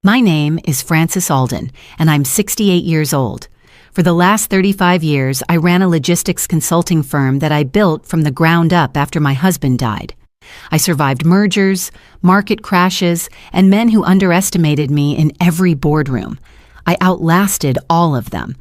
My name is Frances Alden, and I'm 68 years old. For the last 35 years, I ran a logistics consulting firm that I built from the ground up after my husband died. I survived mergers, market crashes, and men who underestimated me in every boardroom. I outlasted all of them.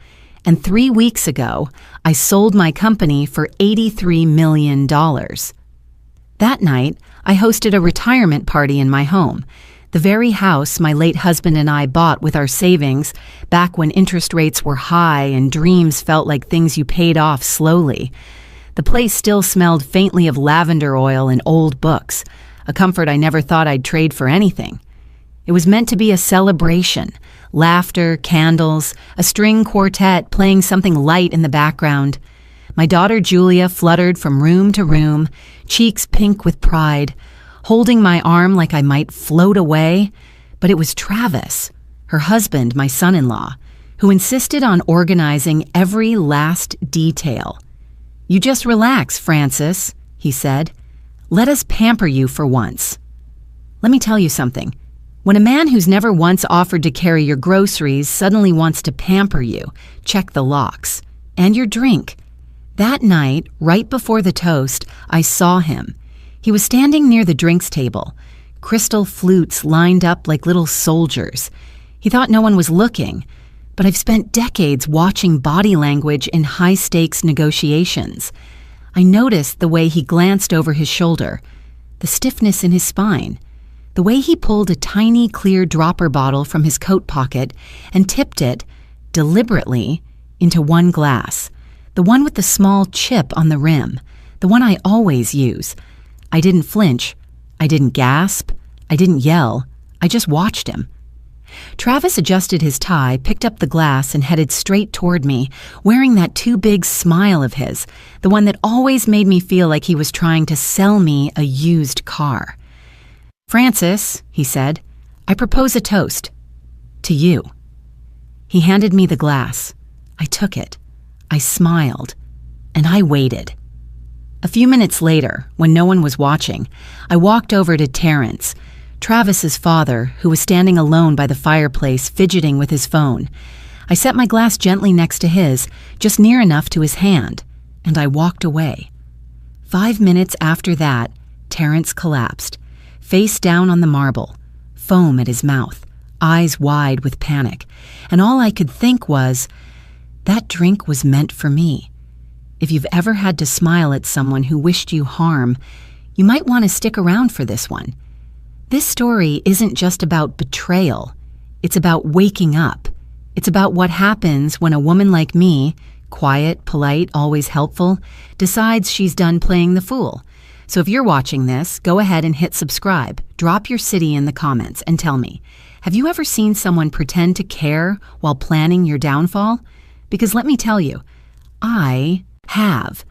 And 3 weeks ago, I sold my company for $83 million. That night, I hosted a retirement party in my home, the very house my late husband and I bought with our savings back when interest rates were high and dreams felt like things you paid off slowly. The place still smelled faintly of lavender oil and old books, a comfort I never thought I'd trade for anything. It was meant to be a celebration, laughter, candles, a string quartet playing something light in the background. My daughter Julia fluttered from room to room, cheeks pink with pride, holding my arm like I might float away, but it was Travis, her husband, my son-in-law, who insisted on organizing every last detail. "You just relax, Frances," he said. "Let us pamper you for once." Let me tell you something. When a man who's never once offered to carry your groceries suddenly wants to pamper you, check the locks, and your drink. That night, right before the toast, I saw him. He was standing near the drinks table, crystal flutes lined up like little soldiers. He thought no one was looking, but I've spent decades watching body language in high-stakes negotiations. I noticed the way he glanced over his shoulder, the stiffness in his spine, the way he pulled a tiny clear dropper bottle from his coat pocket and tipped it, deliberately, into one glass, the one with the small chip on the rim, the one I always use. I didn't flinch, I didn't gasp, I didn't yell, I just watched him. Travis adjusted his tie, picked up the glass, and headed straight toward me, wearing that too big smile of his, the one that always made me feel like he was trying to sell me a used car. "Frances," he said, "I propose a toast. To you." He handed me the glass. I took it. I smiled. And I waited. A few minutes later, when no one was watching, I walked over to Terrence, Travis's father, who was standing alone by the fireplace fidgeting with his phone. I set my glass gently next to his, just near enough to his hand, and I walked away. 5 minutes after that, Terrence collapsed, face down on the marble, foam at his mouth, eyes wide with panic, and all I could think was, that drink was meant for me. If you've ever had to smile at someone who wished you harm, you might want to stick around for this one. This story isn't just about betrayal. It's about waking up. It's about what happens when a woman like me, quiet, polite, always helpful, decides she's done playing the fool. So if you're watching this, go ahead and hit subscribe. Drop your city in the comments and tell me, have you ever seen someone pretend to care while planning your downfall? Because let me tell you, I have,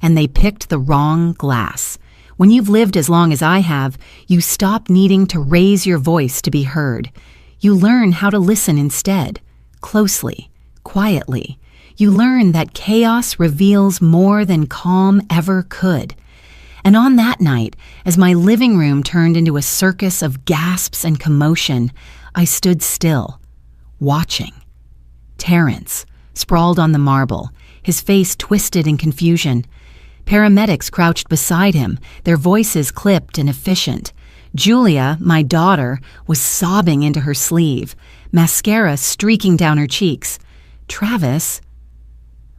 and they picked the wrong glass. When you've lived as long as I have, you stop needing to raise your voice to be heard. You learn how to listen instead, closely, quietly. You learn that chaos reveals more than calm ever could. And on that night, as my living room turned into a circus of gasps and commotion, I stood still, watching. Terrence, sprawled on the marble, his face twisted in confusion. Paramedics crouched beside him, their voices clipped and efficient. Julia, my daughter, was sobbing into her sleeve, mascara streaking down her cheeks. Travis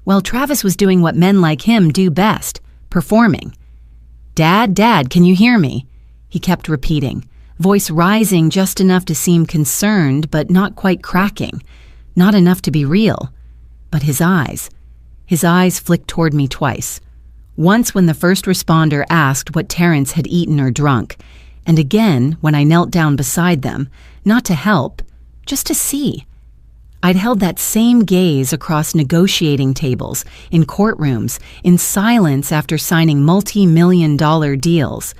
was doing what men like him do best, performing. "Dad, Dad, can you hear me?" He kept repeating, voice rising just enough to seem concerned but not quite cracking, not enough to be real. But his eyes flicked toward me twice. Once when the first responder asked what Terrence had eaten or drunk, and again when I knelt down beside them, not to help, just to see. I'd held that same gaze across negotiating tables, in courtrooms, in silence after signing multi-million-dollar deals.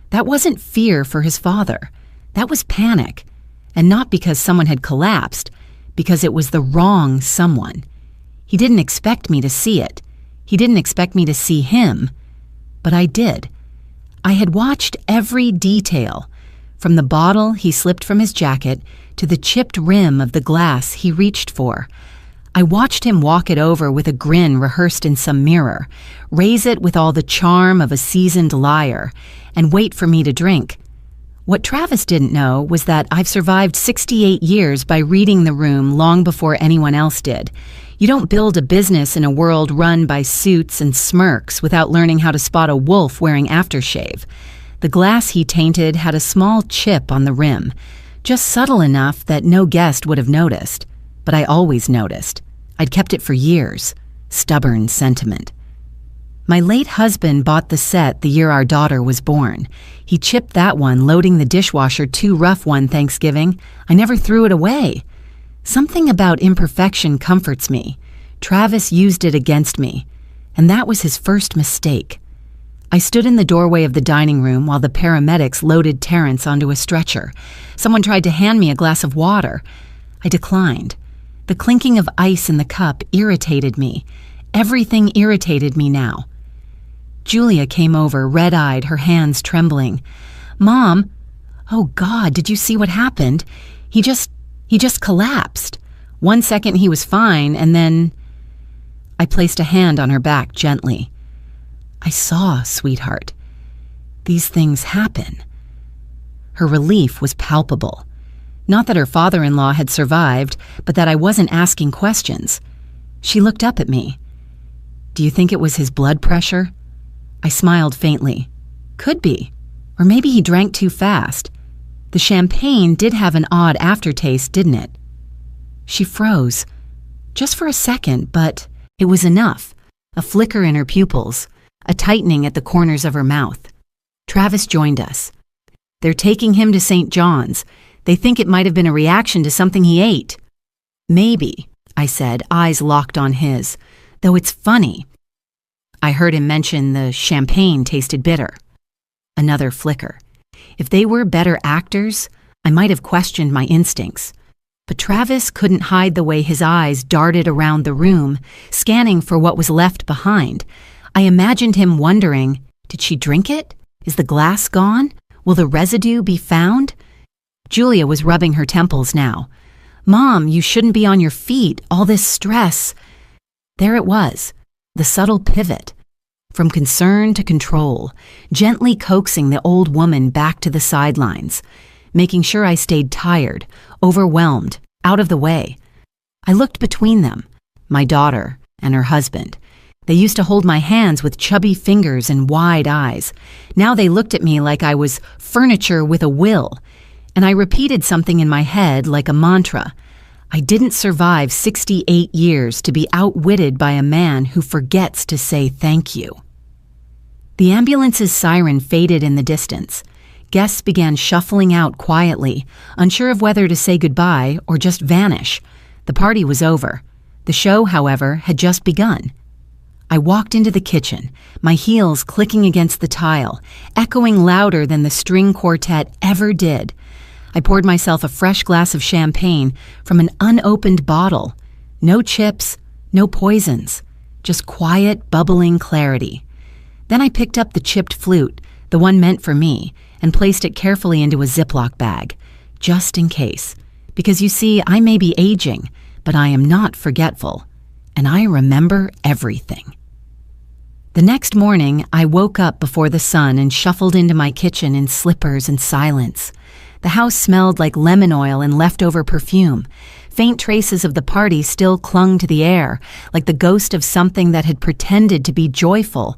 That wasn't fear for his father. That was panic. And not because someone had collapsed, because it was the wrong someone. He didn't expect me to see it. He didn't expect me to see him. But I did. I had watched every detail, From the bottle he slipped from his jacket to the chipped rim of the glass he reached for. I watched him walk it over with a grin rehearsed in some mirror, raise it with all the charm of a seasoned liar, and wait for me to drink. What Travis didn't know was that I've survived 68 years by reading the room long before anyone else did. You don't build a business in a world run by suits and smirks without learning how to spot a wolf wearing aftershave. The glass he tainted had a small chip on the rim, just subtle enough that no guest would have noticed. But I always noticed. I'd kept it for years. Stubborn sentiment. My late husband bought the set the year our daughter was born. He chipped that one loading the dishwasher too rough one Thanksgiving. I never threw it away. Something about imperfection comforts me. Travis used it against me, and that was his first mistake. I stood in the doorway of the dining room while the paramedics loaded Terrence onto a stretcher. Someone tried to hand me a glass of water. I declined. The clinking of ice in the cup irritated me. Everything irritated me now. Julia came over, red-eyed, her hands trembling. "Mom, oh God, did you see what happened? He just collapsed. 1 second he was fine, and then..." I placed a hand on her back gently. "I saw, sweetheart. These things happen." Her relief was palpable. Not that her father-in-law had survived, but that I wasn't asking questions. She looked up at me. "Do you think it was his blood pressure?" I smiled faintly. "Could be. Or maybe he drank too fast. The champagne did have an odd aftertaste, didn't it?" She froze. Just for a second, but it was enough. A flicker in her pupils, a tightening at the corners of her mouth. Travis joined us. "They're taking him to St. John's. They think it might have been a reaction to something he ate." "Maybe," I said, eyes locked on his, "though it's funny. I heard him mention the champagne tasted bitter." Another flicker. If they were better actors, I might have questioned my instincts. But Travis couldn't hide the way his eyes darted around the room, scanning for what was left behind. I imagined him wondering, did she drink it? Is the glass gone? Will the residue be found? Julia was rubbing her temples now. "Mom, you shouldn't be on your feet, all this stress." There it was, the subtle pivot. From concern to control, gently coaxing the old woman back to the sidelines, making sure I stayed tired, overwhelmed, out of the way. I looked between them, my daughter and her husband. They used to hold my hands with chubby fingers and wide eyes. Now they looked at me like I was furniture with a will, and I repeated something in my head like a mantra. I didn't survive 68 years to be outwitted by a man who forgets to say thank you. The ambulance's siren faded in the distance. Guests began shuffling out quietly, unsure of whether to say goodbye or just vanish. The party was over. The show, however, had just begun. I walked into the kitchen, my heels clicking against the tile, echoing louder than the string quartet ever did. I poured myself a fresh glass of champagne from an unopened bottle. No chips, no poisons, just quiet, bubbling clarity. Then I picked up the chipped flute, the one meant for me, and placed it carefully into a Ziploc bag, just in case. Because you see, I may be aging, but I am not forgetful, and I remember everything. The next morning, I woke up before the sun and shuffled into my kitchen in slippers and silence. The house smelled like lemon oil and leftover perfume. Faint traces of the party still clung to the air, like the ghost of something that had pretended to be joyful.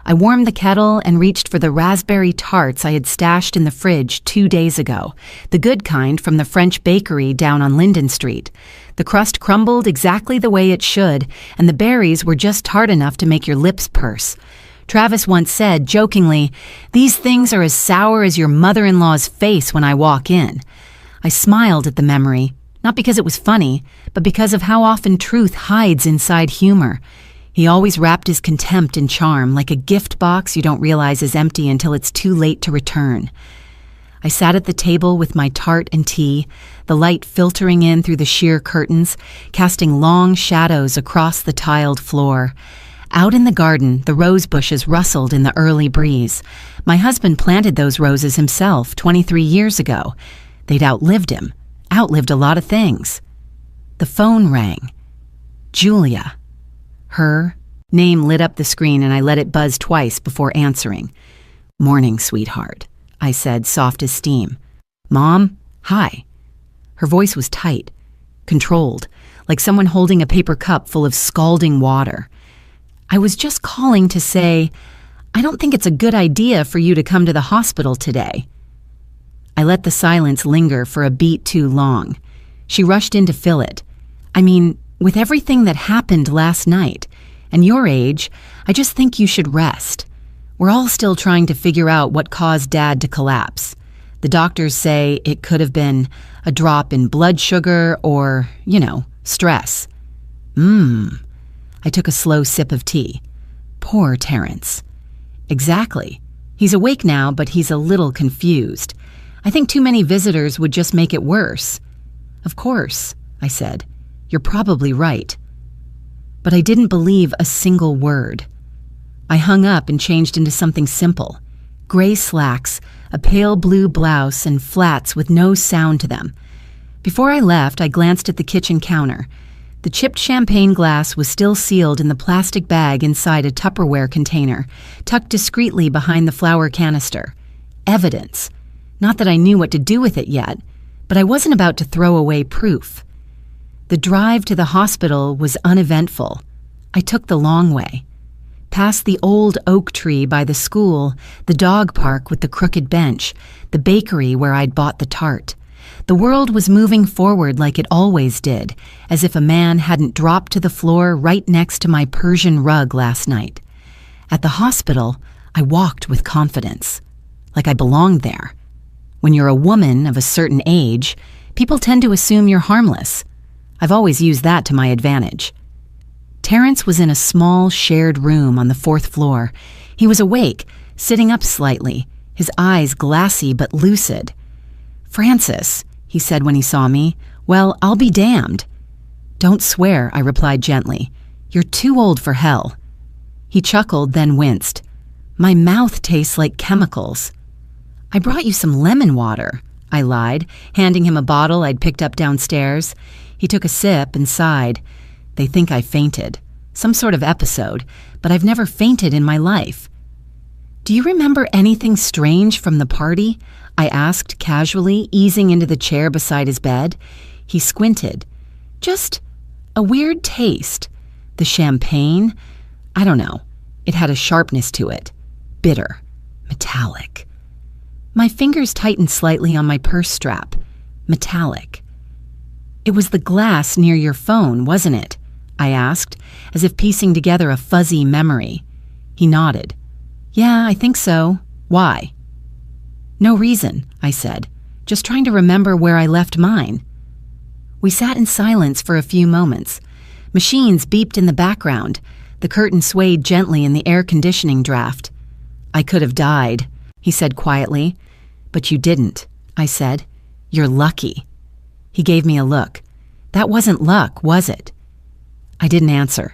I warmed the kettle and reached for the raspberry tarts I had stashed in the fridge 2 days ago, the good kind from the French bakery down on Linden Street. The crust crumbled exactly the way it should, and the berries were just tart enough to make your lips purse. Travis once said, jokingly, "These things are as sour as your mother-in-law's face when I walk in." I smiled at the memory, not because it was funny, but because of how often truth hides inside humor. He always wrapped his contempt in charm, like a gift box you don't realize is empty until it's too late to return. I sat at the table with my tart and tea, the light filtering in through the sheer curtains, casting long shadows across the tiled floor. Out in the garden, the rose bushes rustled in the early breeze. My husband planted those roses himself 23 years ago. They'd outlived him, outlived a lot of things. The phone rang. Julia. Her name lit up the screen and I let it buzz twice before answering. "Morning, sweetheart," I said, soft as steam. "Mom, hi." Her voice was tight, controlled, like someone holding a paper cup full of scalding water. "I was just calling to say, I don't think it's a good idea for you to come to the hospital today." I let the silence linger for a beat too long. She rushed in to fill it. "I mean, with everything that happened last night, and your age, I just think you should rest. We're all still trying to figure out what caused Dad to collapse. The doctors say it could have been a drop in blood sugar or, stress." I took a slow sip of tea. Poor Terrence. Exactly. He's awake now, but he's a little confused. I think too many visitors would just make it worse. "Of course," I said. "You're probably right." But I didn't believe a single word. I hung up and changed into something simple. Gray slacks, a pale blue blouse, and flats with no sound to them. Before I left, I glanced at the kitchen counter. The chipped champagne glass was still sealed in the plastic bag inside a Tupperware container, tucked discreetly behind the flour canister. Evidence. Not that I knew what to do with it yet, but I wasn't about to throw away proof. The drive to the hospital was uneventful. I took the long way. Past the old oak tree by the school, the dog park with the crooked bench, the bakery where I'd bought the tart. The world was moving forward like it always did, as if a man hadn't dropped to the floor right next to my Persian rug last night. At the hospital, I walked with confidence, like I belonged there. When you're a woman of a certain age, people tend to assume you're harmless. I've always used that to my advantage. Terrence was in a small, shared room on the 4th floor. He was awake, sitting up slightly, his eyes glassy but lucid. "Francis," he said when he saw me, "well, I'll be damned." "Don't swear," I replied gently. "You're too old for hell." He chuckled, then winced. "My mouth tastes like chemicals." "I brought you some lemon water," I lied, handing him a bottle I'd picked up downstairs. He took a sip and sighed. "They think I fainted. Some sort of episode, but I've never fainted in my life." "Do you remember anything strange from the party?" I asked casually, easing into the chair beside his bed. He squinted. "Just a weird taste. The champagne? I don't know. It had a sharpness to it. Bitter. Metallic." My fingers tightened slightly on my purse strap. Metallic. "It was the glass near your phone, wasn't it?" I asked, as if piecing together a fuzzy memory. He nodded. "Yeah, I think so. Why?" "No reason," I said. "Just trying to remember where I left mine." We sat in silence for a few moments. Machines beeped in the background. The curtain swayed gently in the air conditioning draft. "I could have died," he said quietly. "But you didn't," I said. "You're lucky." He gave me a look. "That wasn't luck, was it?" I didn't answer.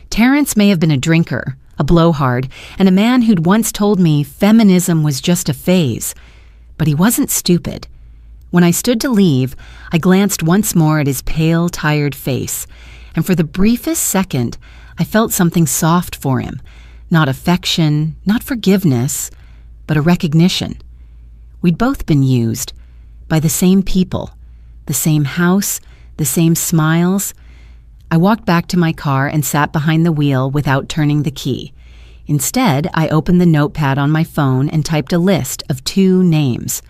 Terrence may have been a drinker, a blowhard, and a man who'd once told me feminism was just a phase. But he wasn't stupid. When I stood to leave, I glanced once more at his pale, tired face, and for the briefest second, I felt something soft for him. Not affection, not forgiveness, but a recognition. We'd both been used by the same people, the same house, the same smiles. I walked back to my car and sat behind the wheel without turning the key. Instead, I opened the notepad on my phone and typed a list of 2 names.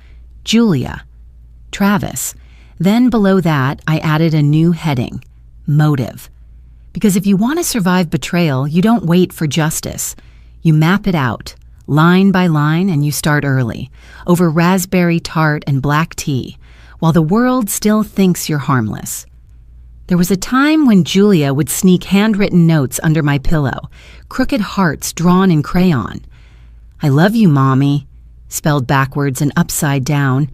Julia. Travis. Then below that, I added a new heading. Motive. Because if you want to survive betrayal, you don't wait for justice. You map it out, line by line, and you start early, over raspberry tart and black tea, while the world still thinks you're harmless. There was a time when Julia would sneak handwritten notes under my pillow, crooked hearts drawn in crayon. "I love you, Mommy," spelled backwards and upside down.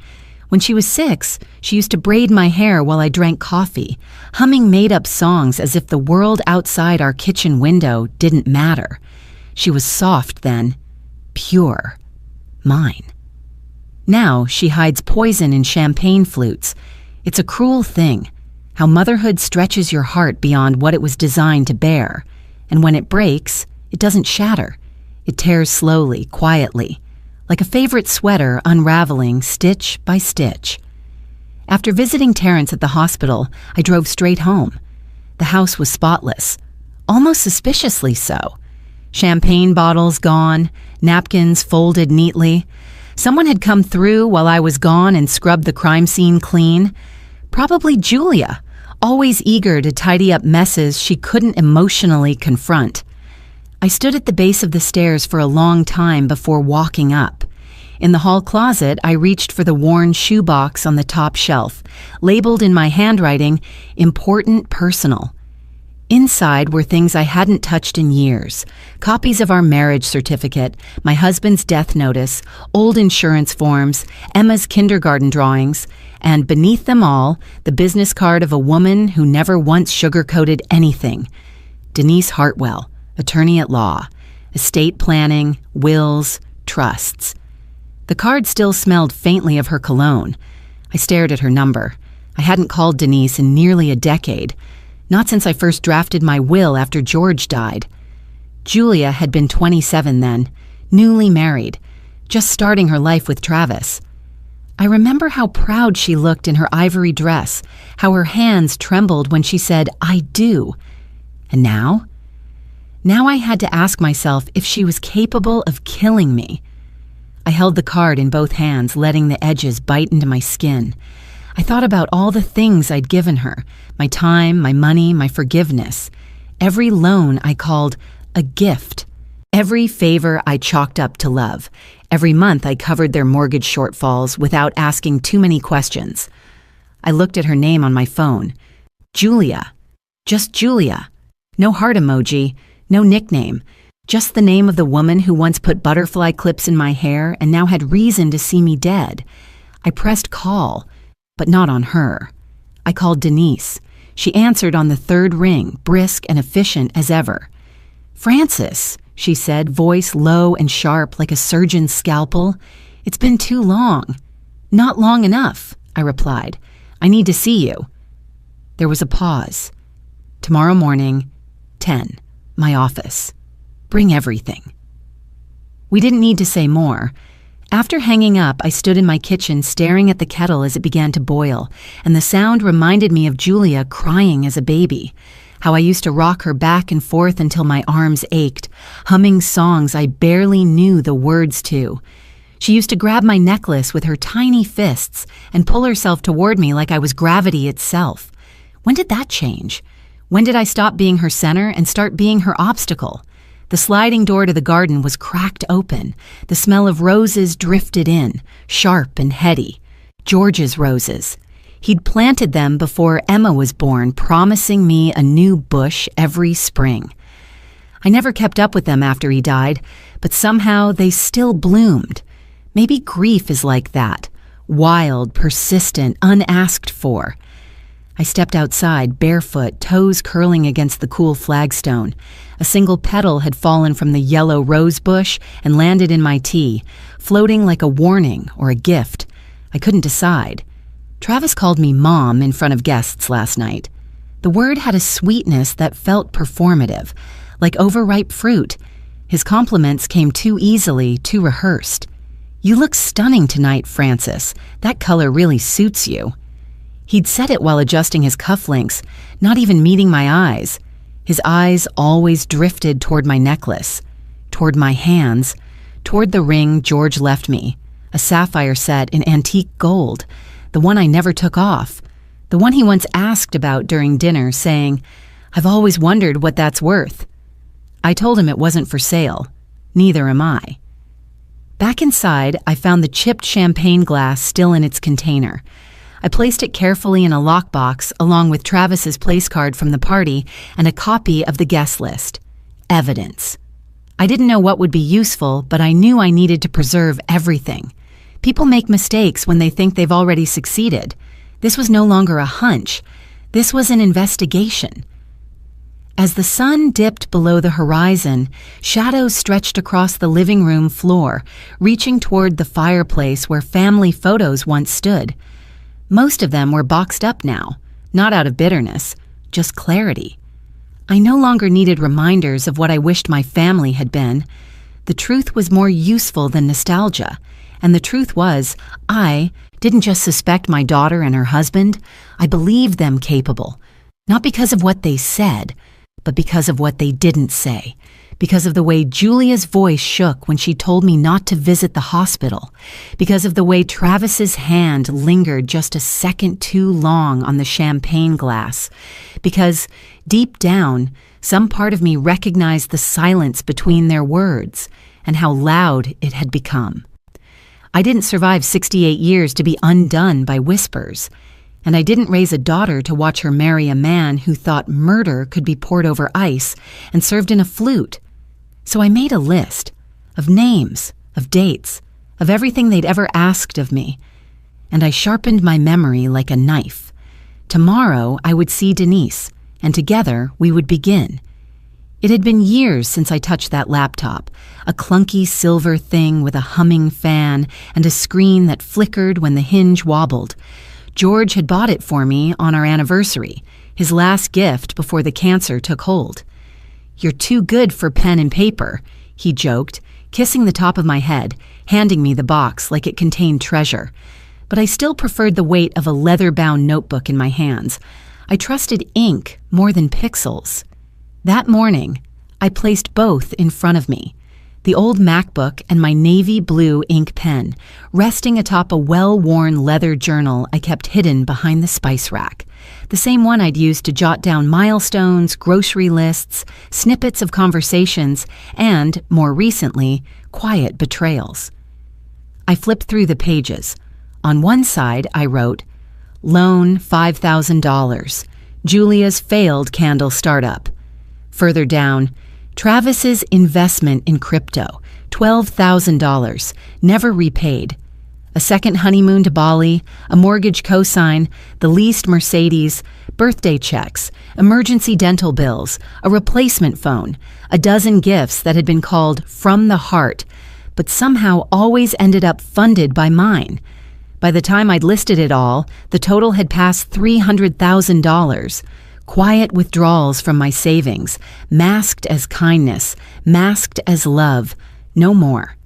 When she was 6, she used to braid my hair while I drank coffee, humming made-up songs as if the world outside our kitchen window didn't matter. She was soft then, pure. Mine. Now she hides poison in champagne flutes. It's a cruel thing, how motherhood stretches your heart beyond what it was designed to bear, and when it breaks, it doesn't shatter. It tears slowly, quietly, like a favorite sweater unraveling stitch by stitch. After visiting Terrence at the hospital, I drove straight home. The house was spotless, almost suspiciously so. Champagne bottles gone, napkins folded neatly. Someone had come through while I was gone and scrubbed the crime scene clean. Probably Julia, always eager to tidy up messes she couldn't emotionally confront. I stood at the base of the stairs for a long time before walking up. In the hall closet, I reached for the worn shoebox on the top shelf, labeled in my handwriting, "Important Personal." Inside were things I hadn't touched in years: copies of our marriage certificate, my husband's death notice, old insurance forms, Emma's kindergarten drawings, and beneath them all, the business card of a woman who never once sugarcoated anything. Denise Hartwell, attorney at law, estate planning, wills, trusts. The card still smelled faintly of her cologne. I stared at her number. I hadn't called Denise in nearly a decade. Not since I first drafted my will after George died. Julia had been 27 then, newly married, just starting her life with Travis. I remember how proud she looked in her ivory dress, how her hands trembled when she said, "I do." And now? Now I had to ask myself if she was capable of killing me. I held the card in both hands, letting the edges bite into my skin. I thought about all the things I'd given her, my time, my money, my forgiveness. Every loan I called a gift. Every favor I chalked up to love. Every month I covered their mortgage shortfalls without asking too many questions. I looked at her name on my phone. Julia. Just Julia. No heart emoji, no nickname. Just the name of the woman who once put butterfly clips in my hair and now had reason to see me dead. I pressed call, but not on her. I called Denise. She answered on the third ring, brisk and efficient as ever. "Francis," she said, voice low and sharp like a surgeon's scalpel. "It's been too long." "Not long enough," I replied. "I need to see you." There was a pause. "Tomorrow morning, 10, my office. Bring everything." We didn't need to say more. After hanging up, I stood in my kitchen staring at the kettle as it began to boil, and the sound reminded me of Julia crying as a baby, how I used to rock her back and forth until my arms ached, humming songs I barely knew the words to. She used to grab my necklace with her tiny fists and pull herself toward me like I was gravity itself. When did that change? When did I stop being her center and start being her obstacle? The sliding door to the garden was cracked open. The smell of roses drifted in, sharp and heady. George's roses. He'd planted them before Emma was born, promising me a new bush every spring. I never kept up with them after he died, but somehow they still bloomed. Maybe grief is like that. Wild, persistent, unasked for. I stepped outside, barefoot, toes curling against the cool flagstone. A single petal had fallen from the yellow rose bush and landed in my tea, floating like a warning or a gift. I couldn't decide. Travis called me Mom in front of guests last night. The word had a sweetness that felt performative, like overripe fruit. His compliments came too easily, too rehearsed. "You look stunning tonight, Francis. That color really suits you." He'd said it while adjusting his cufflinks, not even meeting my eyes. His eyes always drifted toward my necklace, toward my hands, toward the ring George left me, a sapphire set in antique gold, the one I never took off, the one he once asked about during dinner, saying, "I've always wondered what that's worth." I told him it wasn't for sale. Neither am I. Back inside, I found the chipped champagne glass still in its container. I placed it carefully in a lockbox along with Travis's place card from the party and a copy of the guest list. Evidence. I didn't know what would be useful, but I knew I needed to preserve everything. People make mistakes when they think they've already succeeded. This was no longer a hunch. This was an investigation. As the sun dipped below the horizon, shadows stretched across the living room floor, reaching toward the fireplace where family photos once stood. Most of them were boxed up now, not out of bitterness, just clarity. I no longer needed reminders of what I wished my family had been. The truth was more useful than nostalgia, and the truth was, I didn't just suspect my daughter and her husband, I believed them capable, not because of what they said, but because of what they didn't say, because of the way Julia's voice shook when she told me not to visit the hospital, because of the way Travis's hand lingered just a second too long on the champagne glass, because deep down, some part of me recognized the silence between their words and how loud it had become. I didn't survive 68 years to be undone by whispers, and I didn't raise a daughter to watch her marry a man who thought murder could be poured over ice and served in a flute. So I made a list of names, of dates, of everything they'd ever asked of me, and I sharpened my memory like a knife. Tomorrow I would see Denise, and together we would begin. It had been years since I touched that laptop, a clunky silver thing with a humming fan and a screen that flickered when the hinge wobbled. George had bought it for me on our anniversary, his last gift before the cancer took hold. "You're too good for pen and paper," he joked, kissing the top of my head, handing me the box like it contained treasure. But I still preferred the weight of a leather-bound notebook in my hands. I trusted ink more than pixels. That morning, I placed both in front of me, the old MacBook and my navy blue ink pen, resting atop a well-worn leather journal I kept hidden behind the spice rack, the same one I'd used to jot down milestones, grocery lists, snippets of conversations, and, more recently, quiet betrayals. I flipped through the pages. On one side, I wrote, "Loan $5,000. Julia's failed candle startup." Further down, Travis's investment in crypto, $12,000, never repaid. A second honeymoon to Bali, a mortgage cosign, the leased Mercedes, birthday checks, emergency dental bills, a replacement phone, a dozen gifts that had been called from the heart, but somehow always ended up funded by mine. By the time I'd listed it all, the total had passed $300,000. Quiet withdrawals from my savings, masked as kindness, masked as love, no more.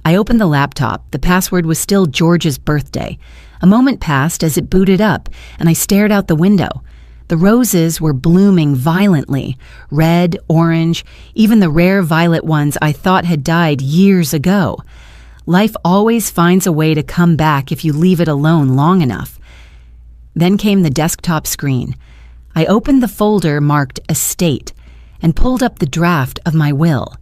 I opened the laptop. The password was still George's birthday. A moment passed as it booted up, and I stared out the window. The roses were blooming violently, red, orange, even the rare violet ones I thought had died years ago. Life always finds a way to come back if you leave it alone long enough. Then came the desktop screen. I opened the folder marked Estate and pulled up the draft of my will.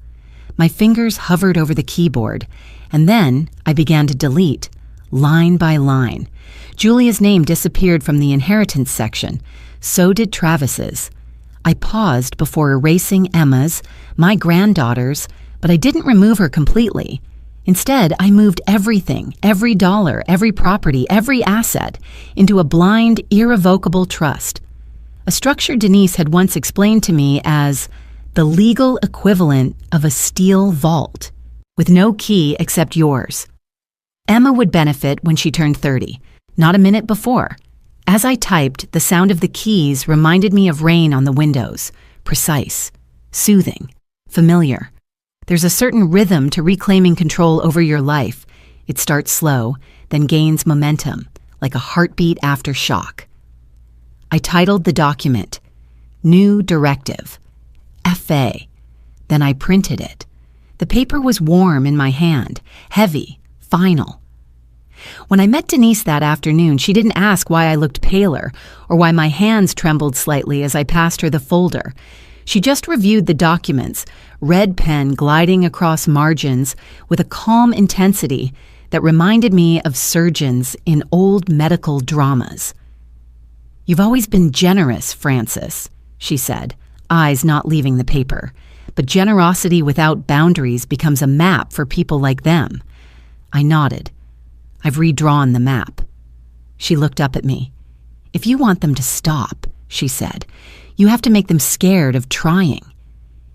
My fingers hovered over the keyboard, and then I began to delete, line by line. Julia's name disappeared from the inheritance section. So did Travis's. I paused before erasing Emma's, my granddaughter's, but I didn't remove her completely. Instead, I moved everything, every dollar, every property, every asset, into a blind, irrevocable trust. A structure Denise had once explained to me as the legal equivalent of a steel vault, with no key except yours. Emma would benefit when she turned 30, not a minute before. As I typed, the sound of the keys reminded me of rain on the windows, precise, soothing, familiar. There's a certain rhythm to reclaiming control over your life. It starts slow, then gains momentum, like a heartbeat after shock. I titled the document, New Directive, FA. Then I printed it. The paper was warm in my hand, heavy, final. When I met Denise that afternoon, she didn't ask why I looked paler or why my hands trembled slightly as I passed her the folder. She just reviewed the documents, red pen gliding across margins with a calm intensity that reminded me of surgeons in old medical dramas. "You've always been generous, Francis," she said, eyes not leaving the paper. "But generosity without boundaries becomes a map for people like them." I nodded. "I've redrawn the map." She looked up at me. "If you want them to stop," she said, You have to make them scared of trying.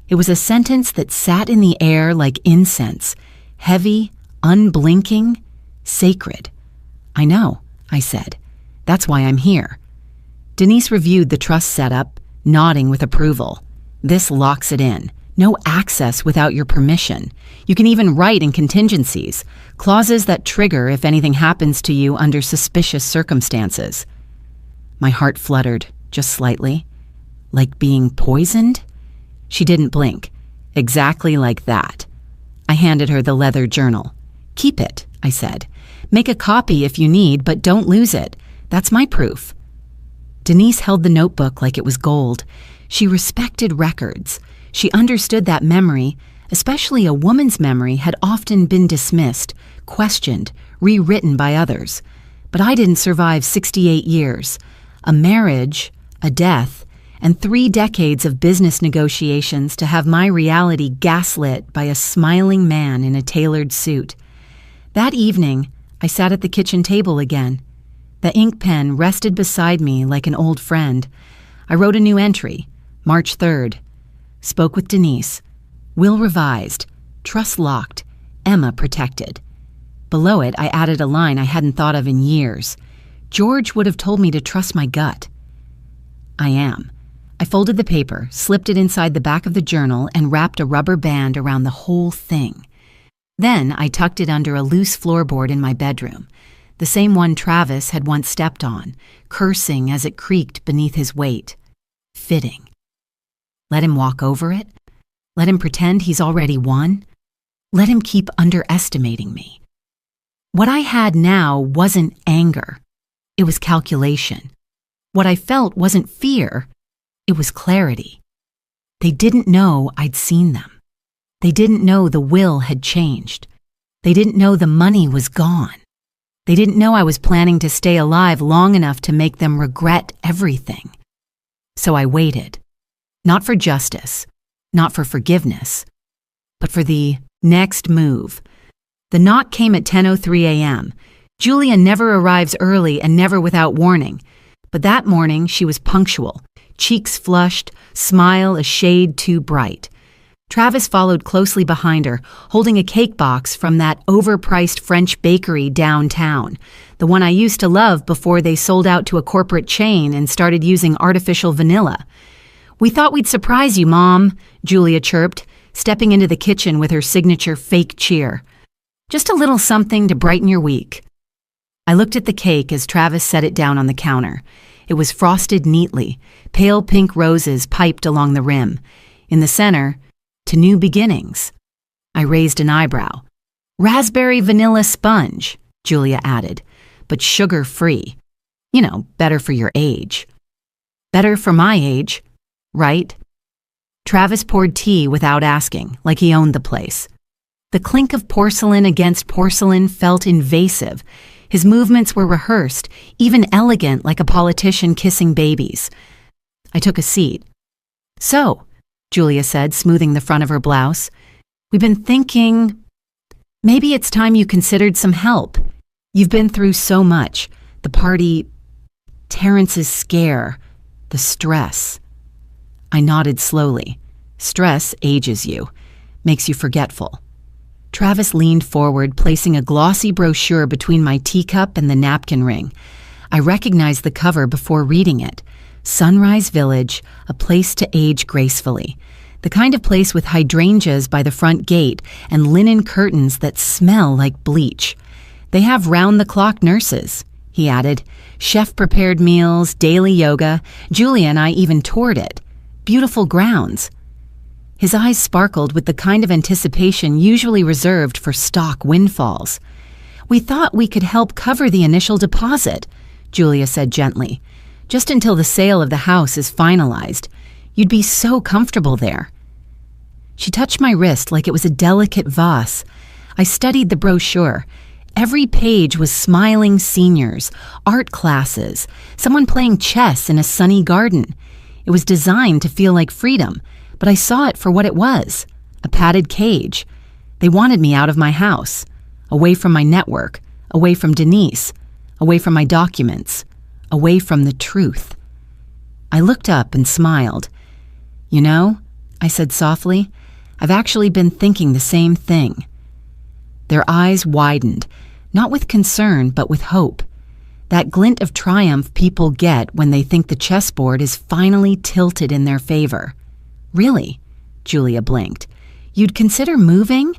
It was a sentence that sat in the air like incense, heavy, unblinking, sacred. I know, I said. That's why I'm here. Denise reviewed the trust setup, nodding with approval. This locks it in. No access without your permission. You can even write in contingencies, clauses that trigger if anything happens to you under suspicious circumstances. My heart fluttered, just slightly. Like being poisoned? She didn't blink. Exactly like that. I handed her the leather journal. Keep it, I said. Make a copy if you need, but don't lose it. That's my proof. Denise held the notebook like it was gold. She respected records. She understood that memory, especially a woman's memory, had often been dismissed, questioned, rewritten by others. But I didn't survive 68 years. A marriage, a death, and 3 decades of business negotiations to have my reality gaslit by a smiling man in a tailored suit. That evening, I sat at the kitchen table again. The ink pen rested beside me like an old friend. I wrote a new entry, March 3rd. Spoke with Denise. Will revised. Trust locked. Emma protected. Below it, I added a line I hadn't thought of in years. George would have told me to trust my gut. I am. I folded the paper, slipped it inside the back of the journal, and wrapped a rubber band around the whole thing. Then I tucked it under a loose floorboard in my bedroom, the same one Travis had once stepped on, cursing as it creaked beneath his weight. Fitting. Let him walk over it? Let him pretend he's already won? Let him keep underestimating me. What I had now wasn't anger. It was calculation. What I felt wasn't fear. It was clarity. They didn't know I'd seen them. They didn't know the will had changed. They didn't know the money was gone. They didn't know I was planning to stay alive long enough to make them regret everything. So I waited. Not for justice, not for forgiveness, but for the next move. The knock came at 10:03 a.m. Julia never arrives early and never without warning. But that morning she was punctual, cheeks flushed, smile a shade too bright. Travis followed closely behind her, holding a cake box from that overpriced French bakery downtown, the one I used to love before they sold out to a corporate chain and started using artificial vanilla. We thought we'd surprise you, Mom, Julia chirped, stepping into the kitchen with her signature fake cheer. Just a little something to brighten your week. I looked at the cake as Travis set it down on the counter. It was frosted neatly, pale pink roses piped along the rim. In the center, to new beginnings. I raised an eyebrow. Raspberry vanilla sponge, Julia added, but sugar-free. You know, better for your age. Better for my age, right? Travis poured tea without asking, like he owned the place. The clink of porcelain against porcelain felt invasive. His movements were rehearsed, even elegant like a politician kissing babies. I took a seat. So, Julia said, smoothing the front of her blouse, we've been thinking, maybe it's time you considered some help. You've been through so much. The party, Terrence's scare, the stress. I nodded slowly. Stress ages you, makes you forgetful. Travis leaned forward, placing a glossy brochure between my teacup and the napkin ring. I recognized the cover before reading it. Sunrise Village, a place to age gracefully. The kind of place with hydrangeas by the front gate and linen curtains that smell like bleach. They have round-the-clock nurses, he added. Chef-prepared meals, daily yoga. Julia and I even toured it. Beautiful grounds. His eyes sparkled with the kind of anticipation usually reserved for stock windfalls. We thought we could help cover the initial deposit, Julia said gently. Just until the sale of the house is finalized. You'd be so comfortable there. She touched my wrist like it was a delicate vase. I studied the brochure. Every page was smiling seniors, art classes, someone playing chess in a sunny garden. It was designed to feel like freedom, but I saw it for what it was, a padded cage. They wanted me out of my house, away from my network, away from Denise, away from my documents, away from the truth. I looked up and smiled. "You know," I said softly, "I've actually been thinking the same thing." Their eyes widened, not with concern, but with hope. That glint of triumph people get when they think the chessboard is finally tilted in their favor. "Really?" Julia blinked. "You'd consider moving?"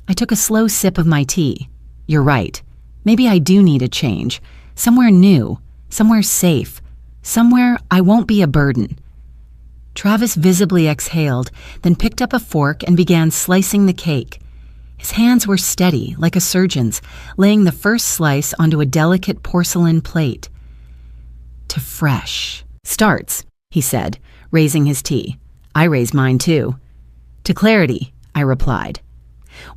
I took a slow sip of my tea. "You're right. Maybe I do need a change. Somewhere new, somewhere safe, somewhere I won't be a burden." Travis visibly exhaled, then picked up a fork and began slicing the cake. His hands were steady, like a surgeon's, laying the first slice onto a delicate porcelain plate. "To fresh starts," he said, raising his tea. I raised mine too. "To clarity," I replied.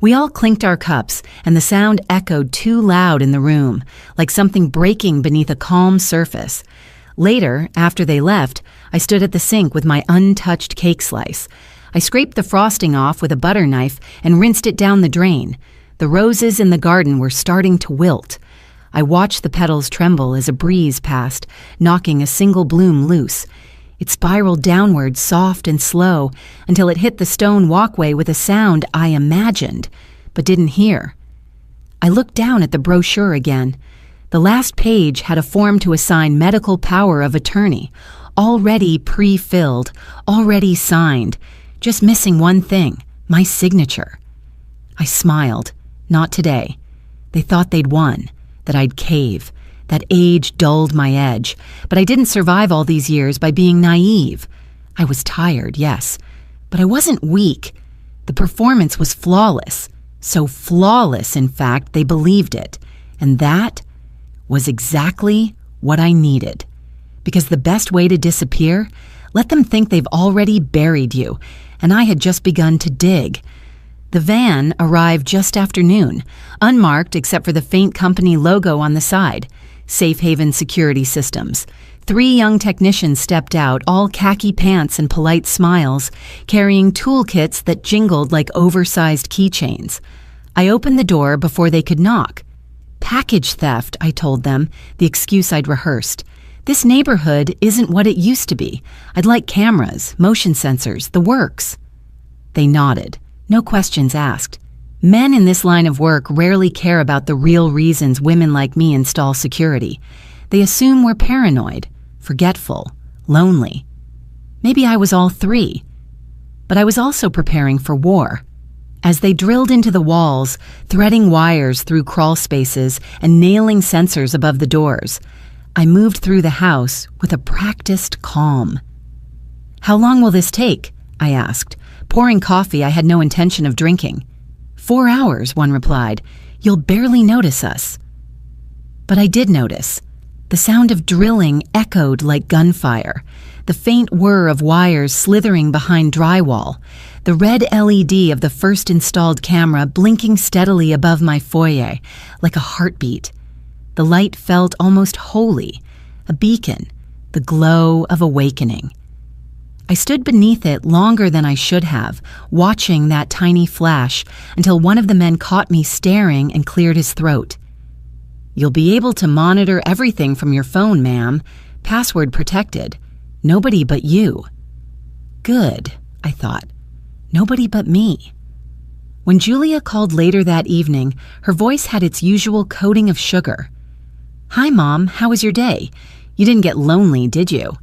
We all clinked our cups, and the sound echoed too loud in the room, like something breaking beneath a calm surface. Later, after they left, I stood at the sink with my untouched cake slice. I scraped the frosting off with a butter knife and rinsed it down the drain. The roses in the garden were starting to wilt. I watched the petals tremble as a breeze passed, knocking a single bloom loose. It spiraled downward, soft and slow, until it hit the stone walkway with a sound I imagined, but didn't hear. I looked down at the brochure again. The last page had a form to assign medical power of attorney, already pre-filled, already signed, just missing one thing, my signature. I smiled. Not today. They thought they'd won, that I'd cave. That age dulled my edge, but I didn't survive all these years by being naive. I was tired, yes, but I wasn't weak. The performance was flawless. So flawless, in fact, they believed it. And that was exactly what I needed. Because the best way to disappear, let them think they've already buried you, and I had just begun to dig. The van arrived just after noon, unmarked except for the faint company logo on the side. Safe Haven Security Systems. 3 young technicians stepped out, all khaki pants and polite smiles, carrying toolkits that jingled like oversized keychains. I opened the door before they could knock. "Package theft," I told them, the excuse I'd rehearsed. "This neighborhood isn't what it used to be. I'd like cameras, motion sensors, the works." They nodded, no questions asked. Men in this line of work rarely care about the real reasons women like me install security. They assume we're paranoid, forgetful, lonely. Maybe I was all 3. But I was also preparing for war. As they drilled into the walls, threading wires through crawl spaces and nailing sensors above the doors, I moved through the house with a practiced calm. "How long will this take?" I asked, pouring coffee I had no intention of drinking. 4 hours, one replied. "You'll barely notice us." But I did notice. The sound of drilling echoed like gunfire, the faint whir of wires slithering behind drywall, the red LED of the first installed camera blinking steadily above my foyer, like a heartbeat. The light felt almost holy, a beacon, the glow of awakening. I stood beneath it longer than I should have, watching that tiny flash until one of the men caught me staring and cleared his throat. "You'll be able to monitor everything from your phone, ma'am. Password protected. Nobody but you." Good, I thought. Nobody but me. When Julia called later that evening, her voice had its usual coating of sugar. "Hi, Mom, how was your day? You didn't get lonely, did you?"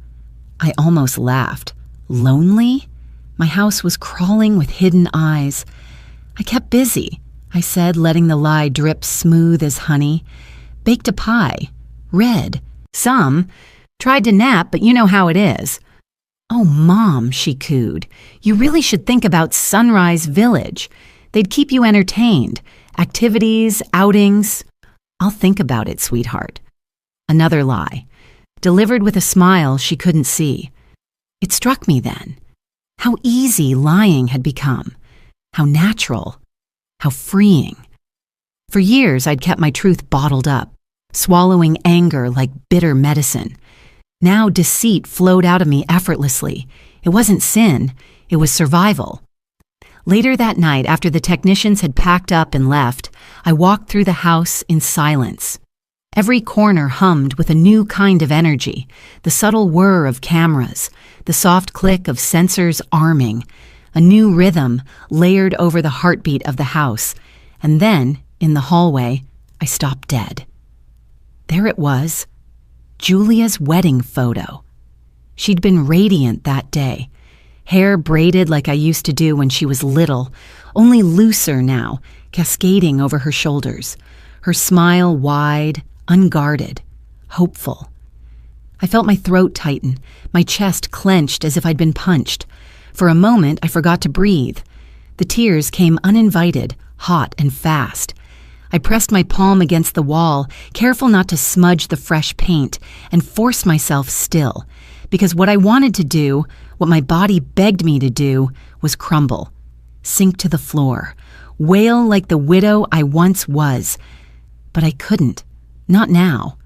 I almost laughed. Lonely? My house was crawling with hidden eyes. "I kept busy," I said, letting the lie drip smooth as honey. "Baked a pie. Read. Some. Tried to nap, but you know how it is." "Oh, Mom," she cooed. "You really should think about Sunrise Village. They'd keep you entertained. Activities, outings." "I'll think about it, sweetheart." Another lie, delivered with a smile she couldn't see. It struck me then. How easy lying had become. How natural. How freeing. For years, I'd kept my truth bottled up, swallowing anger like bitter medicine. Now deceit flowed out of me effortlessly. It wasn't sin, it was survival. Later that night, after the technicians had packed up and left, I walked through the house in silence. Every corner hummed with a new kind of energy, the subtle whir of cameras, the soft click of sensors arming, a new rhythm layered over the heartbeat of the house. And then, in the hallway, I stopped dead. There it was, Julia's wedding photo. She'd been radiant that day, hair braided like I used to do when she was little, only looser now, cascading over her shoulders, her smile wide, unguarded, hopeful. I felt my throat tighten, my chest clenched as if I'd been punched. For a moment, I forgot to breathe. The tears came uninvited, hot and fast. I pressed my palm against the wall, careful not to smudge the fresh paint, and forced myself still, because what I wanted to do, what my body begged me to do, was crumble, sink to the floor, wail like the widow I once was. But I couldn't, not now.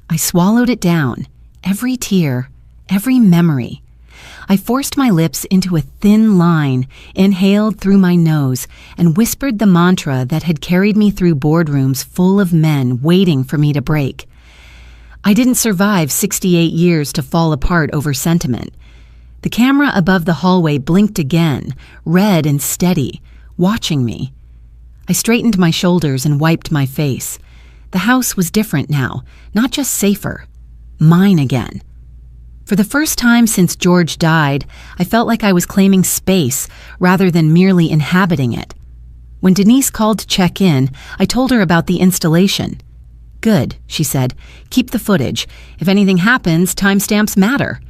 I swallowed it down, every tear, every memory. I forced my lips into a thin line, inhaled through my nose, and whispered the mantra that had carried me through boardrooms full of men waiting for me to break. I didn't survive 68 years to fall apart over sentiment. The camera above the hallway blinked again, red and steady, watching me. I straightened my shoulders and wiped my face. The house was different now, not just safer. Mine again. For the first time since George died, I felt like I was claiming space rather than merely inhabiting it. When Denise called to check in, I told her about the installation. "Good," she said. "Keep the footage. If anything happens, timestamps matter."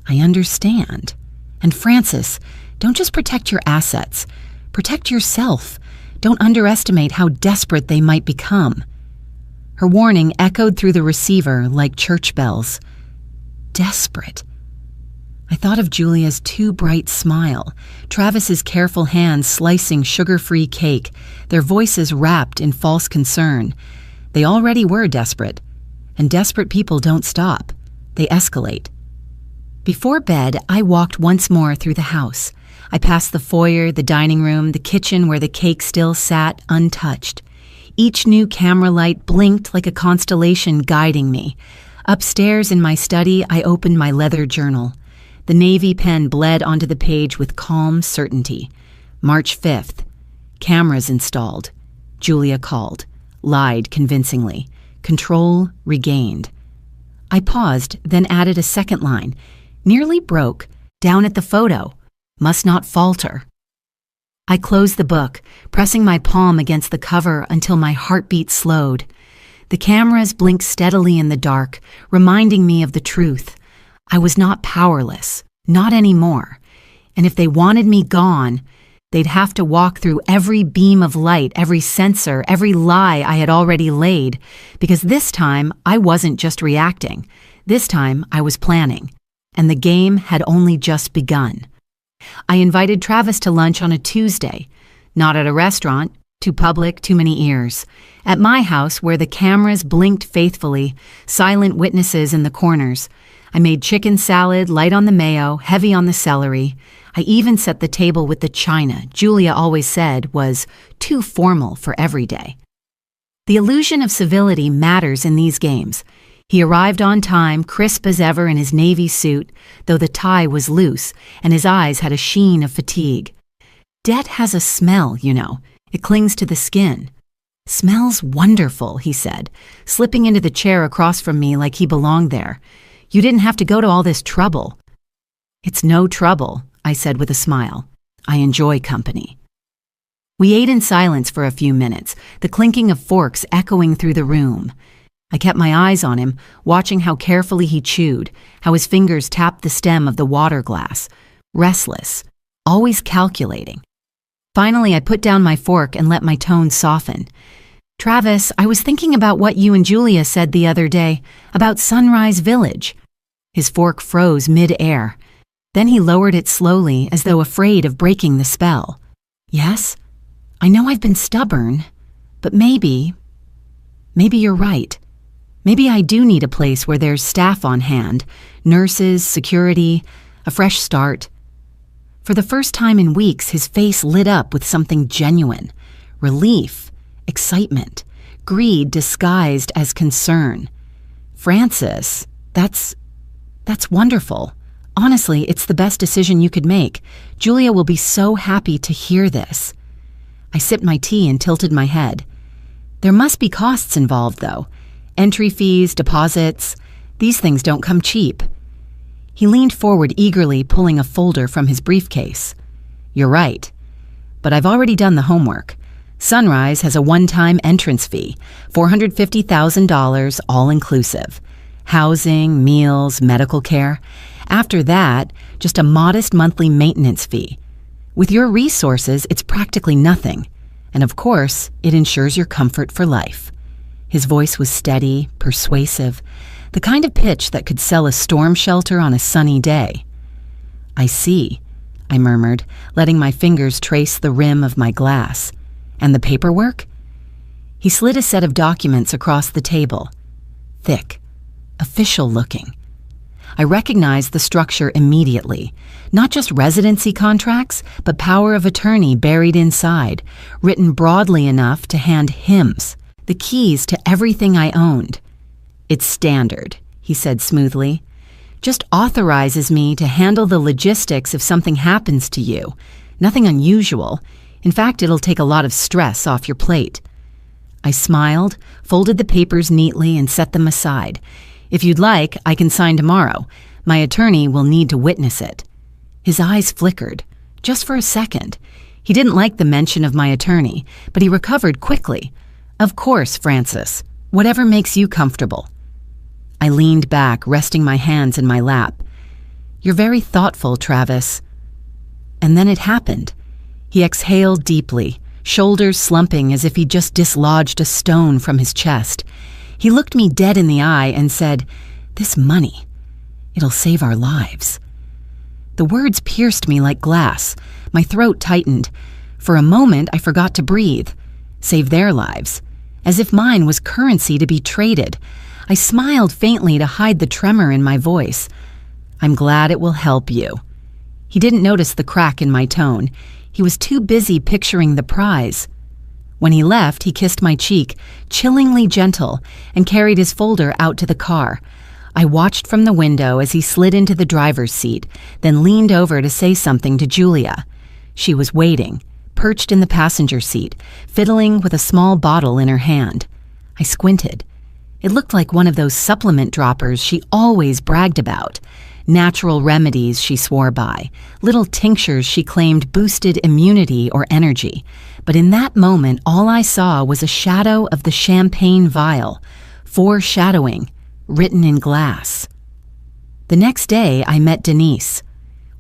I understand. And Francis, don't just protect your assets. Protect yourself. Don't underestimate how desperate they might become. Her warning echoed through the receiver like church bells. Desperate. I thought of Julia's too bright smile, Travis's careful hands slicing sugar-free cake, their voices wrapped in false concern. They already were desperate, and desperate people don't stop. They escalate. Before bed, I walked once more through the house. I passed the foyer, the dining room, the kitchen where the cake still sat untouched. Each new camera light blinked like a constellation guiding me. Upstairs in my study, I opened my leather journal. The navy pen bled onto the page with calm certainty. March 5th. Cameras installed. Julia called. Lied convincingly. Control regained. I paused, then added a second line. Nearly broke. Down at the photo. Must not falter. I closed the book, pressing my palm against the cover until my heartbeat slowed. The cameras blinked steadily in the dark, reminding me of the truth. I was not powerless, not anymore. And if they wanted me gone, they'd have to walk through every beam of light, every sensor, every lie I had already laid, because this time I wasn't just reacting. This time I was planning, and the game had only just begun. I invited Travis to lunch on a Tuesday, not at a restaurant, too public, too many ears. At my house, where the cameras blinked faithfully, silent witnesses in the corners. I made chicken salad, light on the mayo, heavy on the celery. I even set the table with the china Julia always said was too formal for every day. The illusion of civility matters in these games. He arrived on time, crisp as ever in his navy suit, though the tie was loose and his eyes had a sheen of fatigue. Debt has a smell, you know. It clings to the skin. "Smells wonderful," he said, slipping into the chair across from me like he belonged there. "You didn't have to go to all this trouble." "It's no trouble," I said with a smile. "I enjoy company." We ate in silence for a few minutes, the clinking of forks echoing through the room. I kept my eyes on him, watching how carefully he chewed, how his fingers tapped the stem of the water glass. Restless, always calculating. Finally, I put down my fork and let my tone soften. "Travis, I was thinking about what you and Julia said the other day, about Sunrise Village." His fork froze mid-air. Then he lowered it slowly, as though afraid of breaking the spell. "Yes? I know I've been stubborn, but maybe you're right. Maybe I do need a place where there's staff on hand, nurses, security, a fresh start." For the first time in weeks, his face lit up with something genuine. Relief, excitement, greed disguised as concern. Francis, that's wonderful. Honestly, it's the best decision you could make. Julia will be so happy to hear this. I sipped my tea and tilted my head. There must be costs involved, though. Entry fees, deposits. These things don't come cheap. He leaned forward eagerly, pulling a folder from his briefcase. You're right. But I've already done the homework. Sunrise has a one-time entrance fee, $450,000 all-inclusive. Housing, meals, medical care. After that, just a modest monthly maintenance fee. With your resources, it's practically nothing. And of course, it ensures your comfort for life. His voice was steady, persuasive, the kind of pitch that could sell a storm shelter on a sunny day. I see, I murmured, letting my fingers trace the rim of my glass. And the paperwork? He slid a set of documents across the table. Thick, official looking. I recognized the structure immediately. Not just residency contracts, but power of attorney buried inside, written broadly enough to hand hymns, the keys to everything I owned. It's standard, he said smoothly. Just authorizes me to handle the logistics if something happens to you. Nothing unusual. In fact, it'll take a lot of stress off your plate. I smiled, folded the papers neatly, and set them aside. If you'd like, I can sign tomorrow. My attorney will need to witness it. His eyes flickered, just for a second. He didn't like the mention of my attorney, but he recovered quickly. Of course, Francis. Whatever makes you comfortable. I leaned back, resting my hands in my lap. You're very thoughtful, Travis. And then it happened. He exhaled deeply, shoulders slumping as if he'd just dislodged a stone from his chest. He looked me dead in the eye and said, "This money, it'll save our lives." The words pierced me like glass. My throat tightened. For a moment, I forgot to breathe. Save their lives. As if mine was currency to be traded. I smiled faintly to hide the tremor in my voice. I'm glad it will help you. He didn't notice the crack in my tone. He was too busy picturing the prize. When he left, he kissed my cheek, chillingly gentle, and carried his folder out to the car. I watched from the window as he slid into the driver's seat, then leaned over to say something to Julia. She was waiting, perched in the passenger seat, fiddling with a small bottle in her hand. I squinted. It looked like one of those supplement droppers she always bragged about. Natural remedies she swore by, little tinctures she claimed boosted immunity or energy. But in that moment, all I saw was a shadow of the champagne vial, foreshadowing, written in glass. The next day, I met Denise.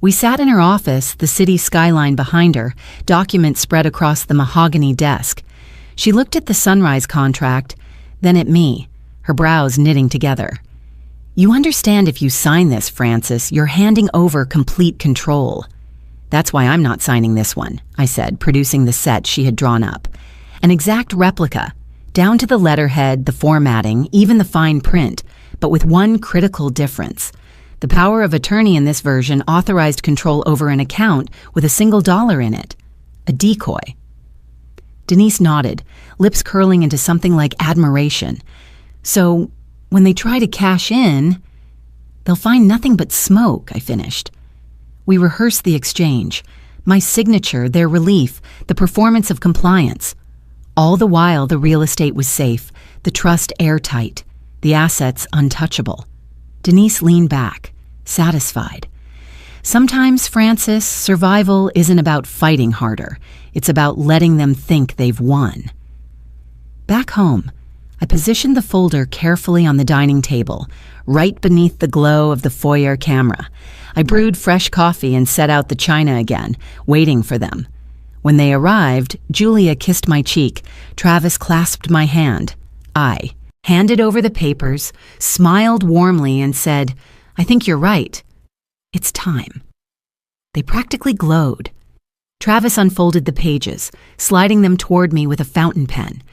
We sat in her office, the city skyline behind her, documents spread across the mahogany desk. She looked at the Sunrise contract, then at me, her brows knitting together. You understand if you sign this, Francis, you're handing over complete control. That's why I'm not signing this one, I said, producing the set she had drawn up. An exact replica, down to the letterhead, the formatting, even the fine print, but with one critical difference. The power of attorney in this version authorized control over an account with a single dollar in it. A decoy. Denise nodded, lips curling into something like admiration. So, when they try to cash in, they'll find nothing but smoke, I finished. We rehearsed the exchange, my signature, their relief, the performance of compliance. All the while, the real estate was safe, the trust airtight, the assets untouchable. Denise leaned back, satisfied. Sometimes, Francis, survival isn't about fighting harder. It's about letting them think they've won. Back home, I positioned the folder carefully on the dining table, right beneath the glow of the foyer camera. I brewed fresh coffee and set out the china again, waiting for them. When they arrived, Julia kissed my cheek. Travis clasped my hand. I handed over the papers, smiled warmly, and said, I think you're right. It's time. They practically glowed. Travis unfolded the pages, sliding them toward me with a fountain pen.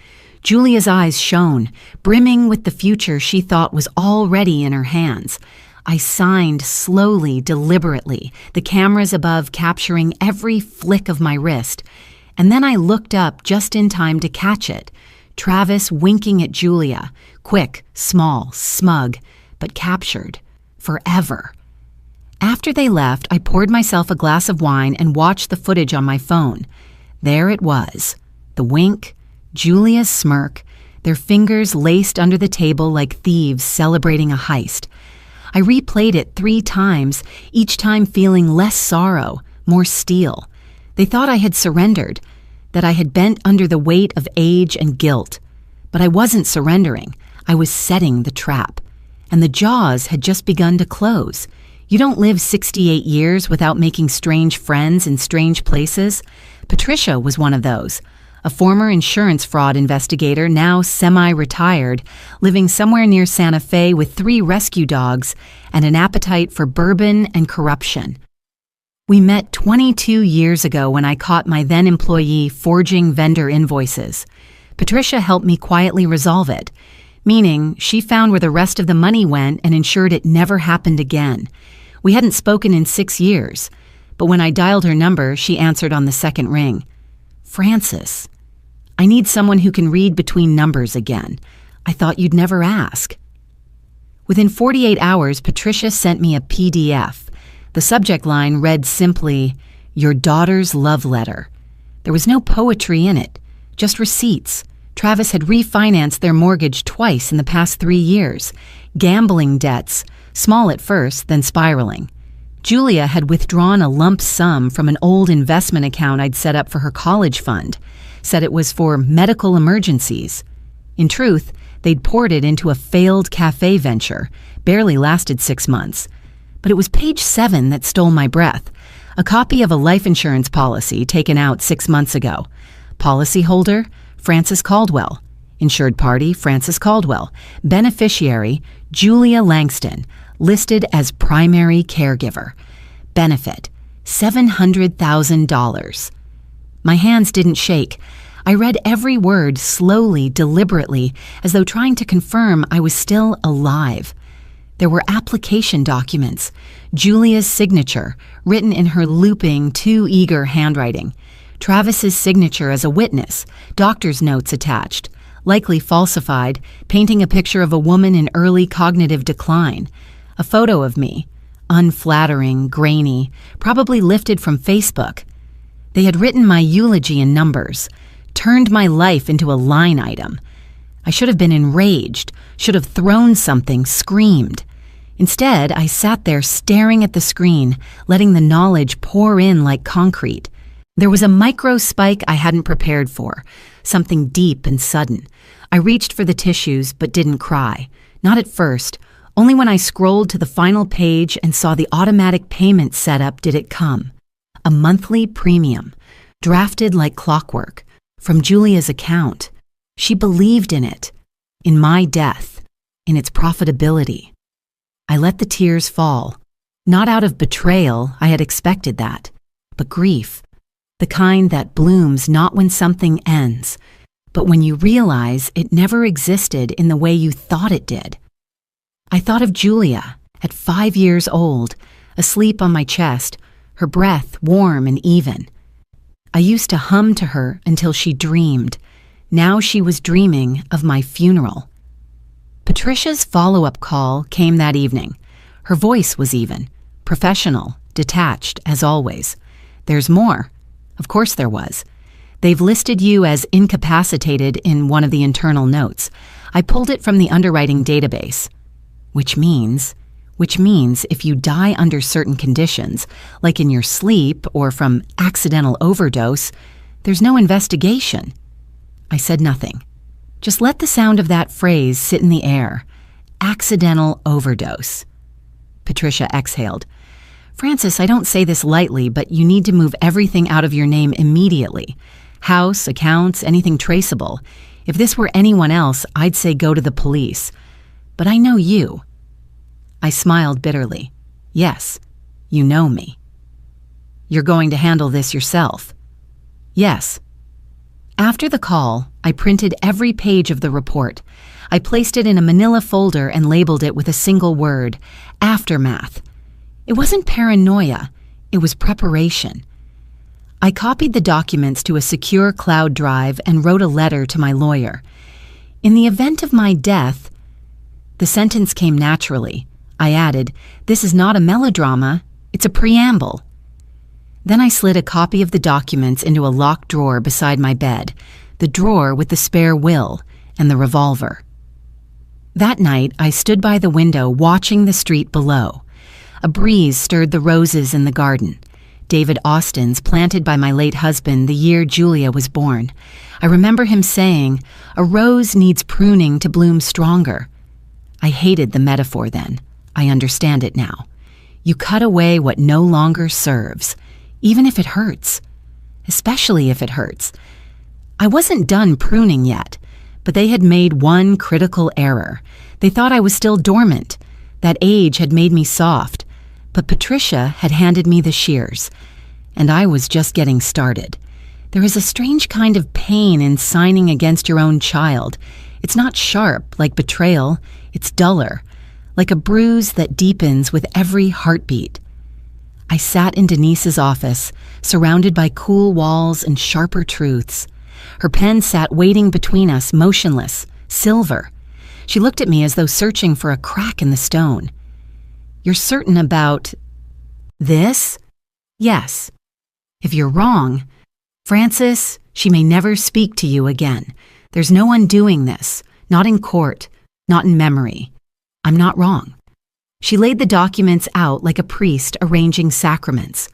Julia's eyes shone, brimming with the future she thought was already in her hands. I signed slowly, deliberately, the cameras above capturing every flick of my wrist, and then I looked up just in time to catch it. Travis winking at Julia, quick, small, smug, but captured. Forever. After they left, I poured myself a glass of wine and watched the footage on my phone. There it was. The wink, Julia's smirk, their fingers laced under the table like thieves celebrating a heist. I replayed it 3 times, each time feeling less sorrow, more steel. They thought I had surrendered, that I had bent under the weight of age and guilt. But I wasn't surrendering. I was setting the trap. And the jaws had just begun to close. You don't live 68 years without making strange friends in strange places. Patricia was one of those. A former insurance fraud investigator, now semi-retired, living somewhere near Santa Fe with 3 rescue dogs and an appetite for bourbon and corruption. We met 22 years ago when I caught my then-employee forging vendor invoices. Patricia helped me quietly resolve it, meaning she found where the rest of the money went and ensured it never happened again. We hadn't spoken in 6 years, but when I dialed her number, she answered on the second ring. Francis, I need someone who can read between numbers again. I thought you'd never ask. Within 48 hours, Patricia sent me a PDF. The subject line read simply, "Your daughter's love letter." There was no poetry in it, just receipts. Travis had refinanced their mortgage twice in the past 3 years. Gambling debts, small at first, then spiraling. Julia had withdrawn a lump sum from an old investment account I'd set up for her college fund, said it was for medical emergencies. In truth, they'd poured it into a failed cafe venture, barely lasted 6 months. But it was page 7 that stole my breath. A copy of a life insurance policy taken out 6 months ago. Policyholder, Francis Caldwell. Insured party, Francis Caldwell. Beneficiary, Julia Langston. Listed as primary caregiver. Benefit, $700,000. My hands didn't shake. I read every word slowly, deliberately, as though trying to confirm I was still alive. There were application documents, Julia's signature, written in her looping, too eager handwriting, Travis's signature as a witness, doctor's notes attached, likely falsified, painting a picture of a woman in early cognitive decline, a photo of me, unflattering, grainy, probably lifted from Facebook. They had written my eulogy in numbers, turned my life into a line item. I should have been enraged, should have thrown something, screamed. Instead, I sat there staring at the screen, letting the knowledge pour in like concrete. There was a micro spike I hadn't prepared for, something deep and sudden. I reached for the tissues but didn't cry. Not at first. Only when I scrolled to the final page and saw the automatic payment setup did it come. A monthly premium, drafted like clockwork, from Julia's account. She believed in it, in my death, in its profitability. I let the tears fall. Not out of betrayal, I had expected that, but grief, the kind that blooms not when something ends, but when you realize it never existed in the way you thought it did. I thought of Julia, at 5 years old, asleep on my chest, her breath warm and even. I used to hum to her until she dreamed. Now she was dreaming of my funeral. Patricia's follow-up call came that evening. Her voice was even, professional, detached, as always. There's more. Of course there was. They've listed you as incapacitated in one of the internal notes. I pulled it from the underwriting database. Which means if you die under certain conditions, like in your sleep or from accidental overdose, there's no investigation. I said nothing. Just let the sound of that phrase sit in the air. Accidental overdose. Patricia exhaled. Francis, I don't say this lightly, but you need to move everything out of your name immediately. House, accounts, anything traceable. If this were anyone else, I'd say go to the police. But I know you. I smiled bitterly. Yes, you know me. You're going to handle this yourself. Yes. After the call, I printed every page of the report. I placed it in a manila folder and labeled it with a single word, aftermath. It wasn't paranoia, it was preparation. I copied the documents to a secure cloud drive and wrote a letter to my lawyer. In the event of my death, the sentence came naturally. I added, "This is not a melodrama, it's a preamble." Then I slid a copy of the documents into a locked drawer beside my bed, the drawer with the spare will and the revolver. That night, I stood by the window watching the street below. A breeze stirred the roses in the garden. David Austin's, planted by my late husband the year Julia was born. I remember him saying, "A rose needs pruning to bloom stronger." I hated the metaphor then. I understand it now. You cut away what no longer serves, even if it hurts. Especially if it hurts. I wasn't done pruning yet, but they had made one critical error. They thought I was still dormant. That age had made me soft, but Patricia had handed me the shears, and I was just getting started. There is a strange kind of pain in signing against your own child. It's not sharp, like betrayal. It's duller, like a bruise that deepens with every heartbeat. I sat in Denise's office, surrounded by cool walls and sharper truths. Her pen sat waiting between us, motionless, silver. She looked at me as though searching for a crack in the stone. "You're certain about this?" "Yes." "If you're wrong, Francis, she may never speak to you again. There's no undoing this, not in court, not in memory. I'm not wrong." She laid the documents out like a priest arranging sacraments.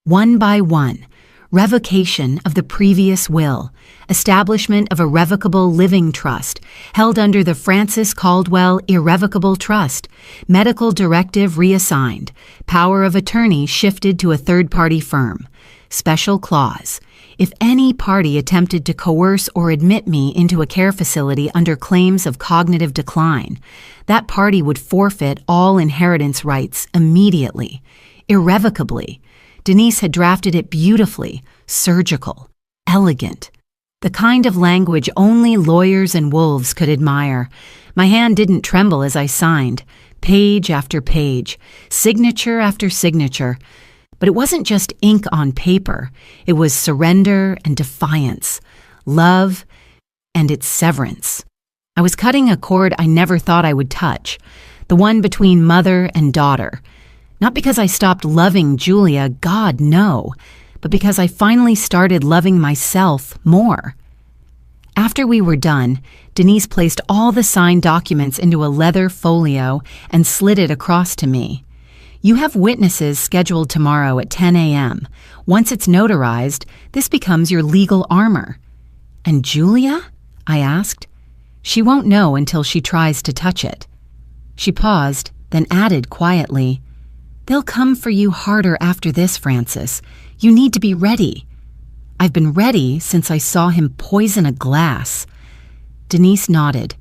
One by one, revocation of the previous will, establishment of a revocable living trust, held under the Francis Caldwell Irrevocable Trust, medical directive reassigned, power of attorney shifted to a third-party firm. Special clause: if any party attempted to coerce or admit me into a care facility under claims of cognitive decline, that party would forfeit all inheritance rights immediately, irrevocably. Denise had drafted it beautifully, surgical, elegant, the kind of language only lawyers and wolves could admire. My hand didn't tremble as I signed, page after page, signature after signature. But it wasn't just ink on paper. It was surrender and defiance, love and its severance. I was cutting a cord I never thought I would touch, the one between mother and daughter. Not because I stopped loving Julia, God, no, but because I finally started loving myself more. After we were done, Denise placed all the signed documents into a leather folio and slid it across to me. "You have witnesses scheduled tomorrow at 10 a.m. Once it's notarized, this becomes your legal armor." "And Julia?" I asked. "She won't know until she tries to touch it." She paused, then added quietly, "They'll come for you harder after this, Francis. You need to be ready." "I've been ready since I saw him poison a glass." Denise nodded.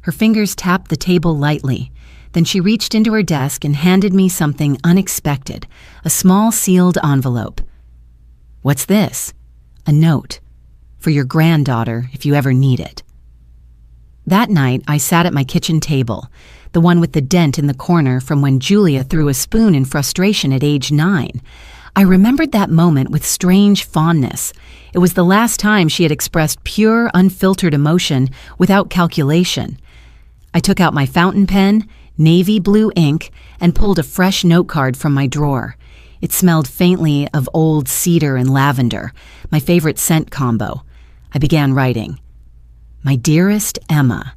Her fingers tapped the table lightly. Then she reached into her desk and handed me something unexpected, a small sealed envelope. "What's this?" "A note. For your granddaughter, if you ever need it." That night, I sat at my kitchen table, the one with the dent in the corner from when Julia threw a spoon in frustration at age 9. I remembered that moment with strange fondness. It was the last time she had expressed pure, unfiltered emotion without calculation. I took out my fountain pen, navy blue ink, and pulled a fresh note card from my drawer. It smelled faintly of old cedar and lavender, my favorite scent combo. I began writing. "My dearest Emma,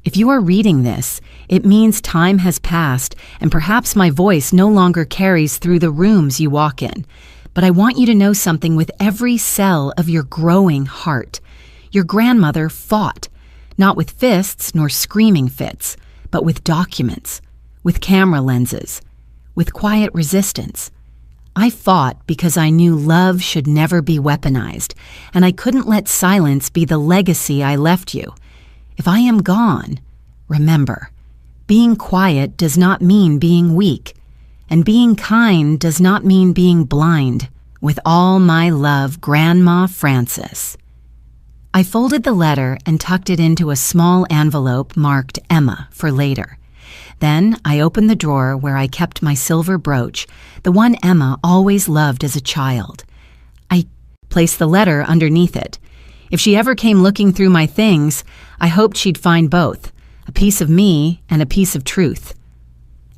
if you are reading this, it means time has passed and perhaps my voice no longer carries through the rooms you walk in. But I want you to know something with every cell of your growing heart. Your grandmother fought, not with fists nor screaming fits, but with documents, with camera lenses, with quiet resistance. I fought because I knew love should never be weaponized, and I couldn't let silence be the legacy I left you. If I am gone, remember, being quiet does not mean being weak, and being kind does not mean being blind. With all my love, Grandma Francis." I folded the letter and tucked it into a small envelope marked Emma for later. Then I opened the drawer where I kept my silver brooch, the one Emma always loved as a child. I Place the letter underneath it. If she ever came looking through my things, I hoped she'd find both, a piece of me and a piece of truth.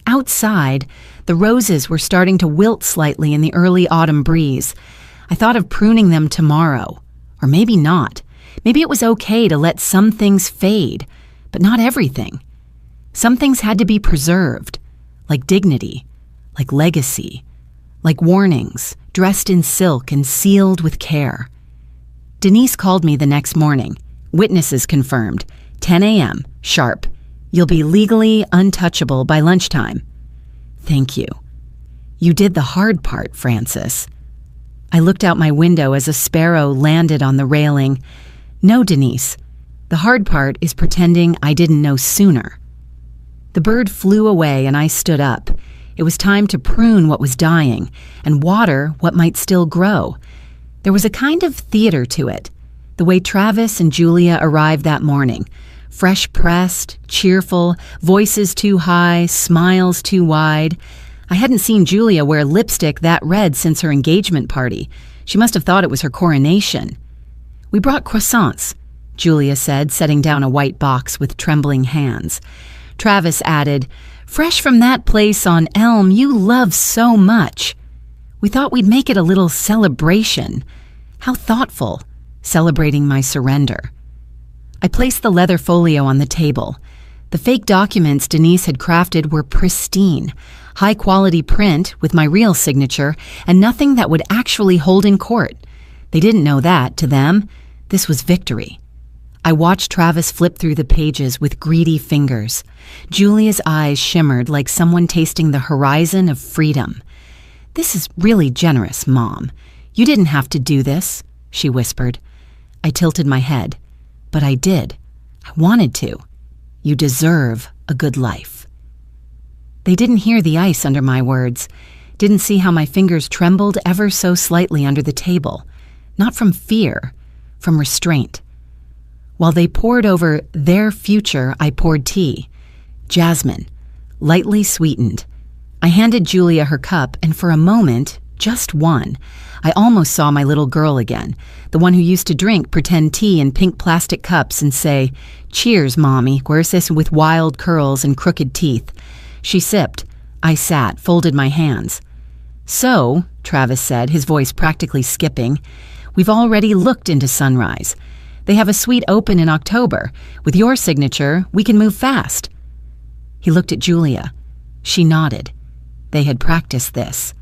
Outside, the roses were starting to wilt slightly in the early autumn breeze. I thought of pruning them tomorrow. Or maybe not. Maybe it was okay to let some things fade, but not everything. Some things had to be preserved, like dignity, like legacy, like warnings, dressed in silk and sealed with care. Denise called me the next morning. Witnesses confirmed. 10 a.m., sharp. You'll be legally untouchable by lunchtime. Thank you. You did the hard part, Francis. I looked out my window as a sparrow landed on the railing. No, Denise. The hard part is pretending I didn't know sooner. The bird flew away and I stood up. It was time to prune what was dying and water what might still grow. There was a kind of theater to it. The way Travis and Julia arrived that morning. Fresh pressed, cheerful, voices too high, smiles too wide. I hadn't seen Julia wear lipstick that red since her engagement party. She must have thought it was her coronation. We brought croissants, Julia said, setting down a white box with trembling hands. Travis added, fresh from that place on Elm you love so much. We thought we'd make it a little celebration. How thoughtful, celebrating my surrender. I placed the leather folio on the table. The fake documents Denise had crafted were pristine, high-quality print with my real signature, and nothing that would actually hold in court. They didn't know that, to them. This was victory. I watched Travis flip through the pages with greedy fingers. Julia's eyes shimmered like someone tasting the horizon of freedom. This is really generous, Mom. You didn't have to do this, she whispered. I tilted my head. But I did. I wanted to. You deserve a good life. They didn't hear the ice under my words, didn't see how my fingers trembled ever so slightly under the table. Not from fear, from restraint. While they pored over their future, I poured tea. Jasmine, lightly sweetened. I handed Julia her cup, and for a moment, just one, I almost saw my little girl again, the one who used to drink pretend tea in pink plastic cups and say, "Cheers, Mommy," Guerces with wild curls and crooked teeth. She sipped. I sat, folded my hands. So, Travis said, his voice practically skipping, we've already looked into Sunrise. They have a suite open in October. With your signature, we can move fast. He looked at Julia. She nodded. They had practiced this.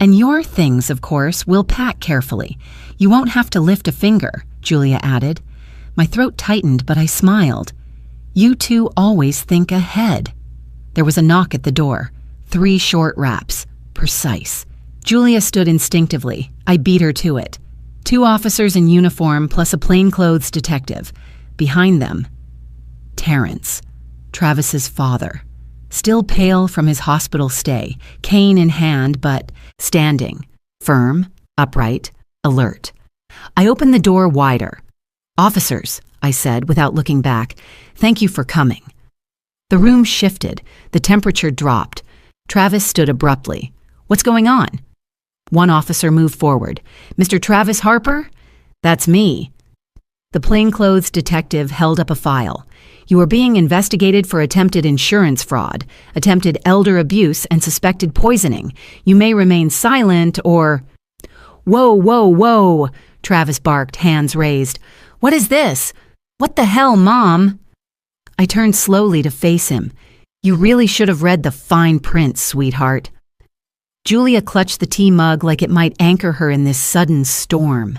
And your things, of course, we'll pack carefully. You won't have to lift a finger, Julia added. My throat tightened, but I smiled. You two always think ahead. There was a knock at the door. 3 short raps. Precise. Julia stood instinctively. I beat her to it. 2 officers in uniform plus a plainclothes detective. Behind them, Terrence, Travis's father. Still pale from his hospital stay, cane in hand, but standing, firm, upright, alert. I opened the door wider. Officers, I said without looking back, thank you for coming. The room shifted. The temperature dropped. Travis stood abruptly. What's going on? One officer moved forward. Mr. Travis Harper? That's me. The plainclothes detective held up a file. You are being investigated for attempted insurance fraud, attempted elder abuse, and suspected poisoning. You may remain silent or... Whoa, whoa, whoa, Travis barked, hands raised. What is this? What the hell, Mom? I turned slowly to face him. You really should have read the fine print, sweetheart. Julia clutched the tea mug like it might anchor her in this sudden storm.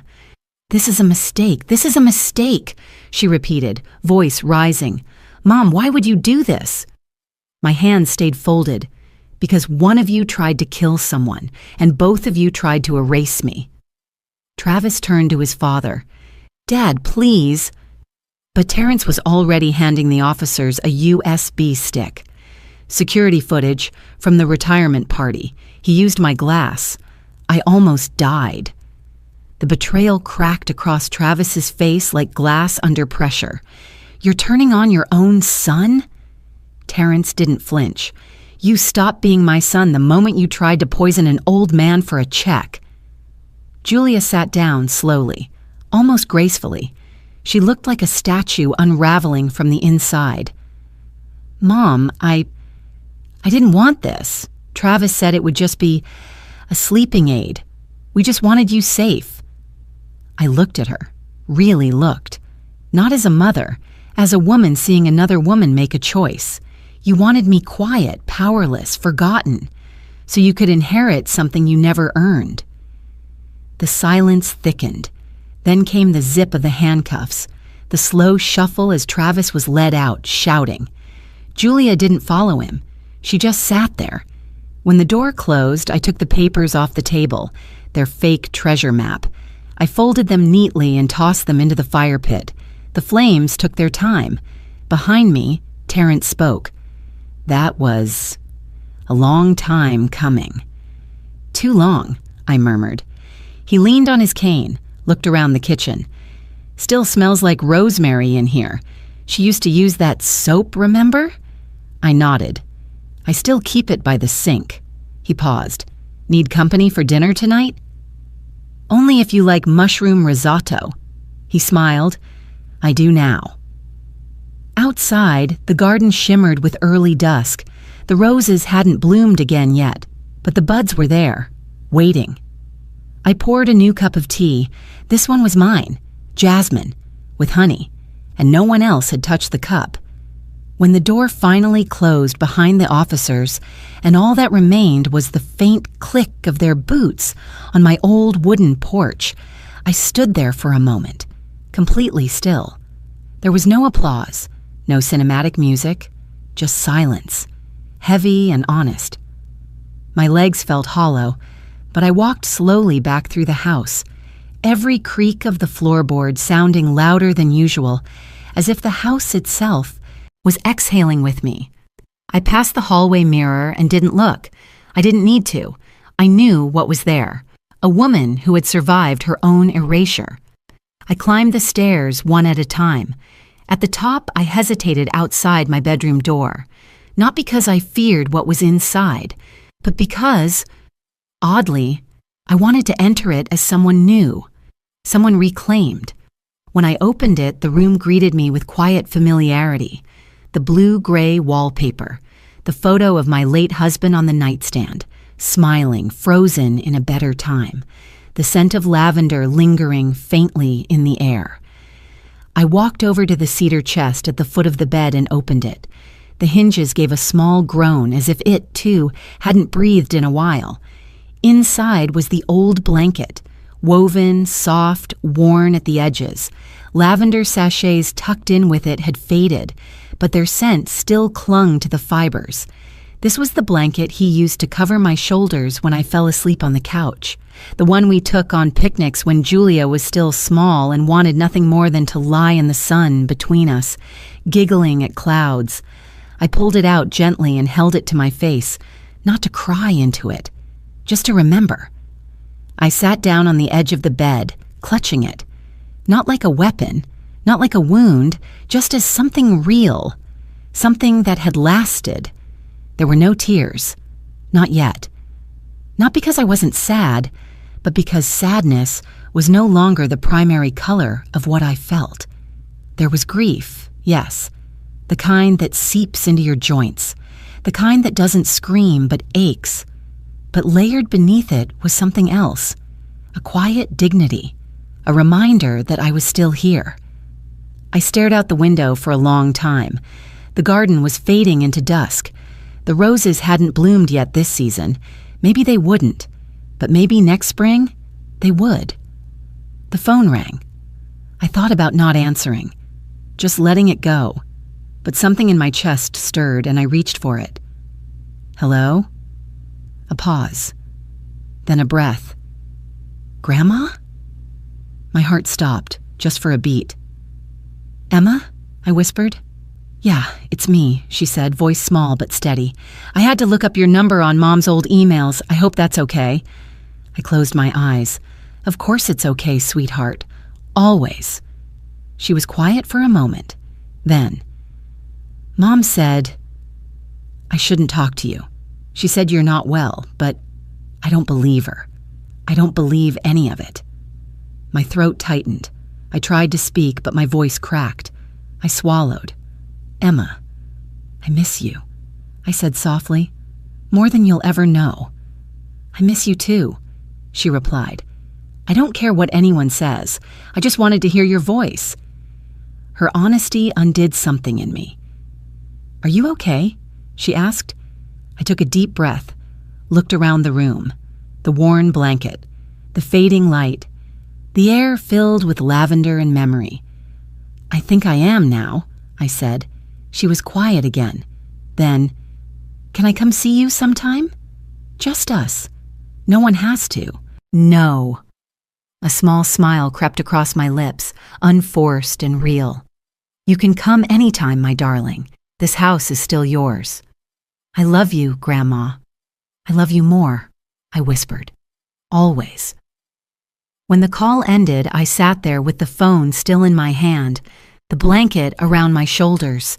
This is a mistake. This is a mistake, she repeated, voice rising. Mom, why would you do this? My hands stayed folded, because one of you tried to kill someone, and both of you tried to erase me. Travis turned to his father. Dad, please. But Terrence was already handing the officers a USB stick. Security footage from the retirement party. He used my glass. I almost died. The betrayal cracked across Travis's face like glass under pressure. You're turning on your own son? Terrence didn't flinch. You stopped being my son the moment you tried to poison an old man for a check. Julia sat down slowly, almost gracefully. She looked like a statue unraveling from the inside. "Mom, I didn't want this. Travis said it would just be a sleeping aid. We just wanted you safe." I looked at her, really looked. Not as a mother, as a woman seeing another woman make a choice. You wanted me quiet, powerless, forgotten, so you could inherit something you never earned. The silence thickened. Then came the zip of the handcuffs, the slow shuffle as Travis was led out, shouting. Julia didn't follow him. She just sat there. When the door closed, I took the papers off the table, their fake treasure map. I folded them neatly and tossed them into the fire pit. The flames took their time. Behind me, Terrence spoke. "That was a long time coming." "Too long," I murmured. He leaned on his cane, looked around the kitchen. "Still smells like rosemary in here. She used to use that soap, remember?" I nodded. "I still keep it by the sink." He paused. "Need company for dinner tonight?" "Only if you like mushroom risotto." He smiled. "I do now." Outside, the garden shimmered with early dusk. The roses hadn't bloomed again yet, but the buds were there, waiting. I poured a new cup of tea. This one was mine, jasmine, with honey, and no one else had touched the cup. When the door finally closed behind the officers, and all that remained was the faint click of their boots on my old wooden porch, I stood there for a moment, completely still. There was no applause, no cinematic music, just silence, heavy and honest. My legs felt hollow, but I walked slowly back through the house, every creak of the floorboard sounding louder than usual, as if the house itself was exhaling with me. I passed the hallway mirror and didn't look. I didn't need to. I knew what was there, a woman who had survived her own erasure. I climbed the stairs one at a time. At the top, I hesitated outside my bedroom door, not because I feared what was inside, but because, oddly, I wanted to enter it as someone new, someone reclaimed. When I opened it, the room greeted me with quiet familiarity. The blue-gray wallpaper, the photo of my late husband on the nightstand, smiling, frozen in a better time, the scent of lavender lingering faintly in the air. I walked over to the cedar chest at the foot of the bed and opened it. The hinges gave a small groan as if it, too, hadn't breathed in a while. Inside was the old blanket, woven, soft, worn at the edges. Lavender sachets tucked in with it had faded, but their scent still clung to the fibers. This was the blanket he used to cover my shoulders when I fell asleep on the couch, the one we took on picnics when Julia was still small and wanted nothing more than to lie in the sun between us, giggling at clouds. I pulled it out gently and held it to my face, not to cry into it, just to remember. I sat down on the edge of the bed, clutching it, not like a weapon, not like a wound, just as something real, something that had lasted. There were no tears, not yet. Not because I wasn't sad, but because sadness was no longer the primary color of what I felt. There was grief, yes, the kind that seeps into your joints, the kind that doesn't scream but aches. But layered beneath it was something else, a quiet dignity, a reminder that I was still here. I stared out the window for a long time. The garden was fading into dusk. The roses hadn't bloomed yet this season. Maybe they wouldn't, but maybe next spring they would. The phone rang. I thought about not answering, just letting it go, but something in my chest stirred and I reached for it. "Hello?" A pause, then a breath. "Grandma?" My heart stopped, just for a beat. "Emma?" I whispered. "Yeah, it's me," she said, voice small but steady. "I had to look up your number on Mom's old emails. I hope that's okay." I closed my eyes. "Of course it's okay, sweetheart. Always." She was quiet for a moment. Then, "Mom said I shouldn't talk to you. She said you're not well, but I don't believe her. I don't believe any of it. My throat tightened. I tried to speak, but my voice cracked. I swallowed. Emma, I miss you, I said softly. More than you'll ever know. I miss you too, she replied. I don't care what anyone says. I just wanted to hear your voice. Her honesty undid something in me. Are you okay? She asked. I took a deep breath, looked around the room, the worn blanket, the fading light, the air filled with lavender and memory. I think I am now, I said. She was quiet again. Then, can I come see you sometime? Just us. No one has to. No. A small smile crept across my lips, unforced and real. You can come anytime, my darling. This house is still yours. I love you, Grandma. I love you more, I whispered. Always. When the call ended, I sat there with the phone still in my hand, the blanket around my shoulders.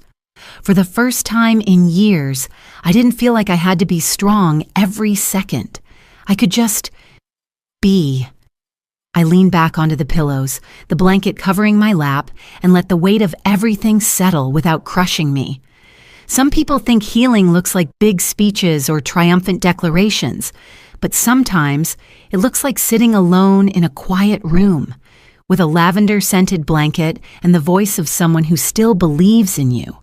For the first time in years, I didn't feel like I had to be strong every second. I could just be. I leaned back onto the pillows, the blanket covering my lap, and let the weight of everything settle without crushing me. Some people think healing looks like big speeches or triumphant declarations, but sometimes it looks like sitting alone in a quiet room with a lavender-scented blanket and the voice of someone who still believes in you.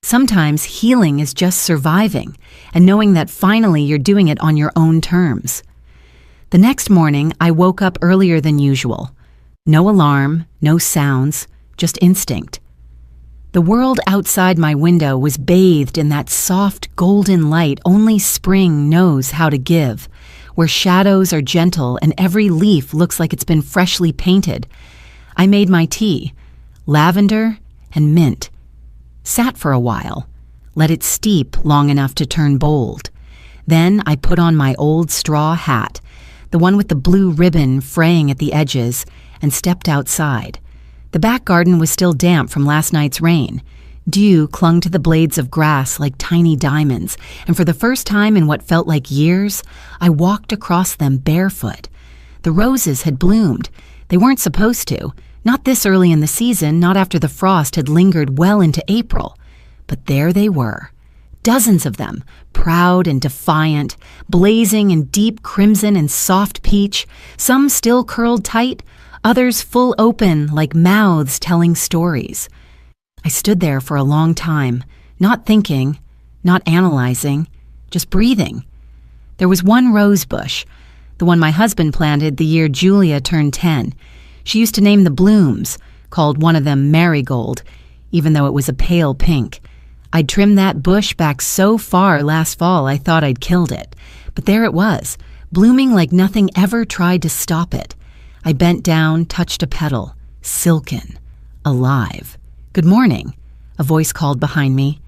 Sometimes healing is just surviving and knowing that finally you're doing it on your own terms. The next morning, I woke up earlier than usual. No alarm, no sounds, just instinct. The world outside my window was bathed in that soft, golden light only spring knows how to give, where shadows are gentle and every leaf looks like it's been freshly painted. I made my tea, lavender and mint. Sat for a while, let it steep long enough to turn bold. Then I put on my old straw hat, the one with the blue ribbon fraying at the edges, and stepped outside. The back garden was still damp from last night's rain. Dew clung to the blades of grass like tiny diamonds, and for the first time in what felt like years, I walked across them barefoot. The roses had bloomed. They weren't supposed to. Not this early in the season, not after the frost had lingered well into April. But there they were. Dozens of them, proud and defiant, blazing in deep crimson and soft peach, some still curled tight, others full open like mouths telling stories. I stood there for a long time, not thinking, not analyzing, just breathing. There was one rose bush, the one my husband planted the year Julia turned 10. She used to name the blooms, called one of them Marigold, even though it was a pale pink. I'd trimmed that bush back so far last fall I thought I'd killed it. But there it was, blooming like nothing ever tried to stop it. I bent down, touched a petal, silken, alive. Good morning, a voice called behind me.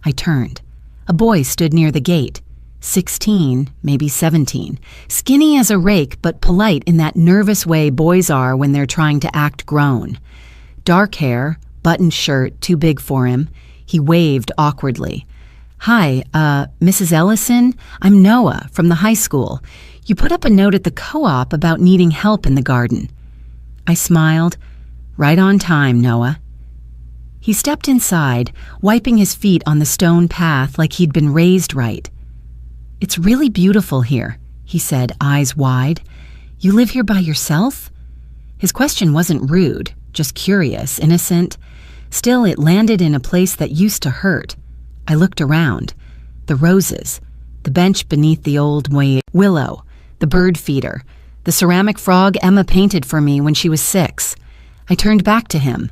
I turned. A boy stood near the gate, 16, maybe 17, skinny as a rake but polite in that nervous way boys are when they're trying to act grown. Dark hair, buttoned shirt, too big for him. He waved awkwardly. Hi, Mrs. Ellison? I'm Noah from the high school. You put up a note at the co-op about needing help in the garden. I smiled. Right on time, Noah. He stepped inside, wiping his feet on the stone path like he'd been raised right. It's really beautiful here, he said, eyes wide. You live here by yourself? His question wasn't rude, just curious, innocent. Still, it landed in a place that used to hurt. I looked around. The roses, the bench beneath the old willow, the bird feeder, the ceramic frog Emma painted for me when she was 6. I turned back to him.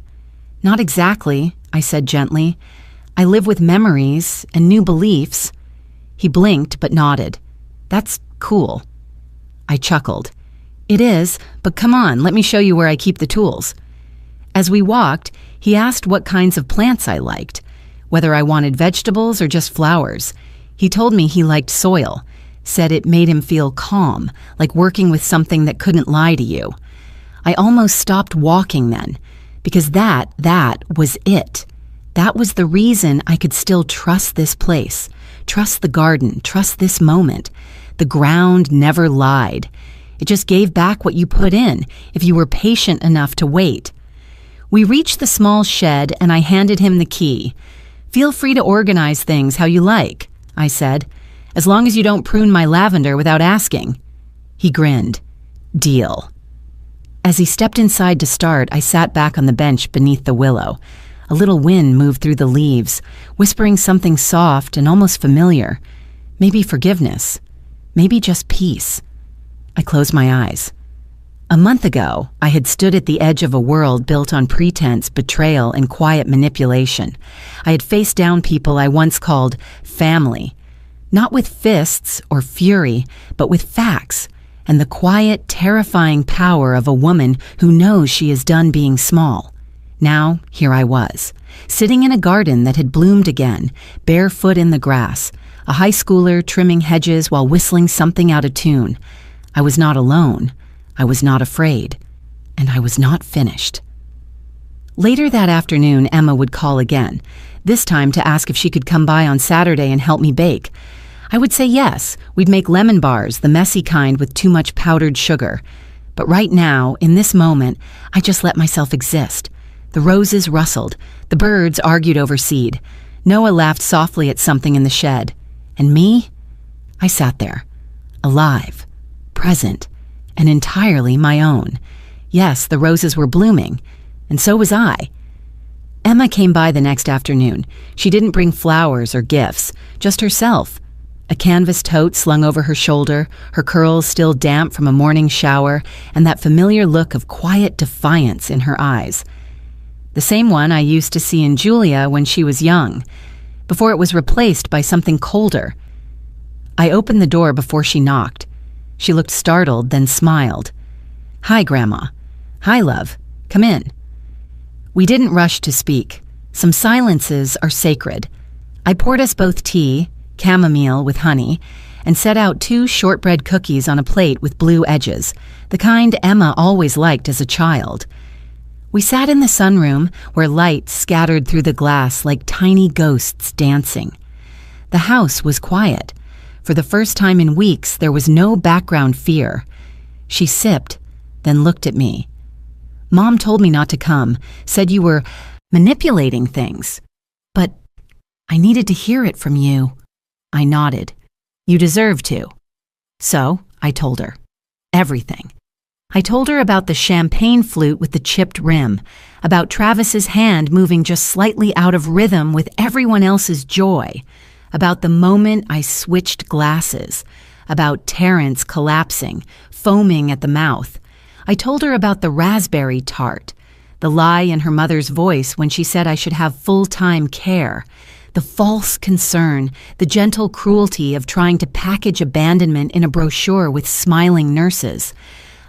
Not exactly, I said gently. I live with memories and new beliefs. He blinked but nodded. That's cool. I chuckled. It is, but come on, let me show you where I keep the tools. As we walked, he asked what kinds of plants I liked, whether I wanted vegetables or just flowers. He told me he liked soil, said it made him feel calm, like working with something that couldn't lie to you. I almost stopped walking then, because that was it. That was the reason I could still trust this place, trust the garden, trust this moment. The ground never lied. It just gave back what you put in, if you were patient enough to wait. We reached the small shed and I handed him the key. "Feel free to organize things how you like," I said, "as long as you don't prune my lavender without asking." He grinned. "Deal." As he stepped inside to start, I sat back on the bench beneath the willow. A little wind moved through the leaves, whispering something soft and almost familiar. Maybe forgiveness. Maybe just peace. I closed my eyes. A month ago, I had stood at the edge of a world built on pretense, betrayal, and quiet manipulation. I had faced down people I once called family, not with fists or fury, but with facts and the quiet, terrifying power of a woman who knows she is done being small. Now, here I was, sitting in a garden that had bloomed again, barefoot in the grass, a high schooler trimming hedges while whistling something out of tune. I was not alone. I was not afraid. And I was not finished. Later that afternoon, Emma would call again, this time to ask if she could come by on Saturday and help me bake. I would say yes. We'd make lemon bars, the messy kind with too much powdered sugar. But right now, in this moment, I just let myself exist. The roses rustled. The birds argued over seed. Noah laughed softly at something in the shed. And me? I sat there, alive, present, and entirely my own. Yes, the roses were blooming, and so was I. Emma came by the next afternoon. She didn't bring flowers or gifts, just herself. A canvas tote slung over her shoulder, her curls still damp from a morning shower, and that familiar look of quiet defiance in her eyes. The same one I used to see in Julia when she was young, before it was replaced by something colder. I opened the door before she knocked. She looked startled, then smiled. "Hi, Grandma." "Hi, love. Come in." We didn't rush to speak. Some silences are sacred. I poured us both tea, chamomile with honey, and set out 2 shortbread cookies on a plate with blue edges, the kind Emma always liked as a child. We sat in the sunroom where light scattered through the glass like tiny ghosts dancing. The house was quiet. For the first time in weeks, there was no background fear. She sipped, then looked at me. "Mom told me not to come, said you were manipulating things. But I needed to hear it from you." I nodded. "You deserve to." So I told her. Everything. I told her about the champagne flute with the chipped rim, about Travis's hand moving just slightly out of rhythm with everyone else's joy, about the moment I switched glasses, about Terrence collapsing, foaming at the mouth. I told her about the raspberry tart, the lie in her mother's voice when she said I should have full-time care, the false concern, the gentle cruelty of trying to package abandonment in a brochure with smiling nurses.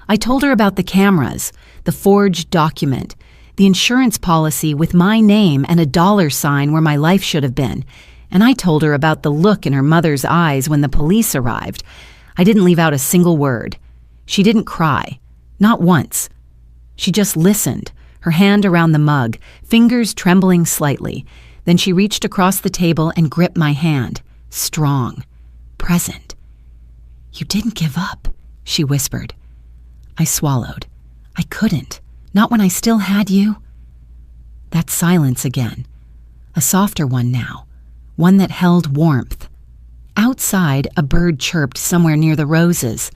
I told her about the cameras, the forged document, the insurance policy with my name and a $sign where my life should have been. And I told her about the look in her mother's eyes when the police arrived. I didn't leave out a single word. She didn't cry. Not once. She just listened, her hand around the mug, fingers trembling slightly. Then she reached across the table and gripped my hand, strong, present. "You didn't give up," she whispered. I swallowed. I couldn't. Not when I still had you. That silence again. A softer one now. One that held warmth. Outside, a bird chirped somewhere near the roses.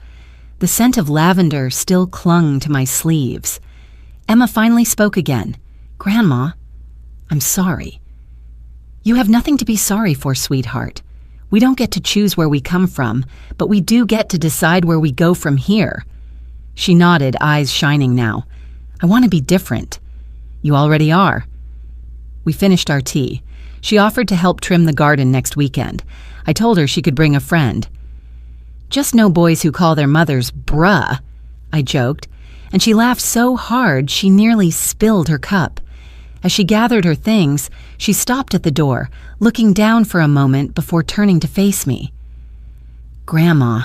The scent of lavender still clung to my sleeves. Emma finally spoke again. "Grandma, I'm sorry." "You have nothing to be sorry for, sweetheart. We don't get to choose where we come from, but we do get to decide where we go from here." She nodded, eyes shining now. "I want to be different." "You already are." We finished our tea. She offered to help trim the garden next weekend. I told her she could bring a friend. "Just no boys who call their mothers bruh," I joked, and she laughed so hard she nearly spilled her cup. As she gathered her things, she stopped at the door, looking down for a moment before turning to face me. "Grandma,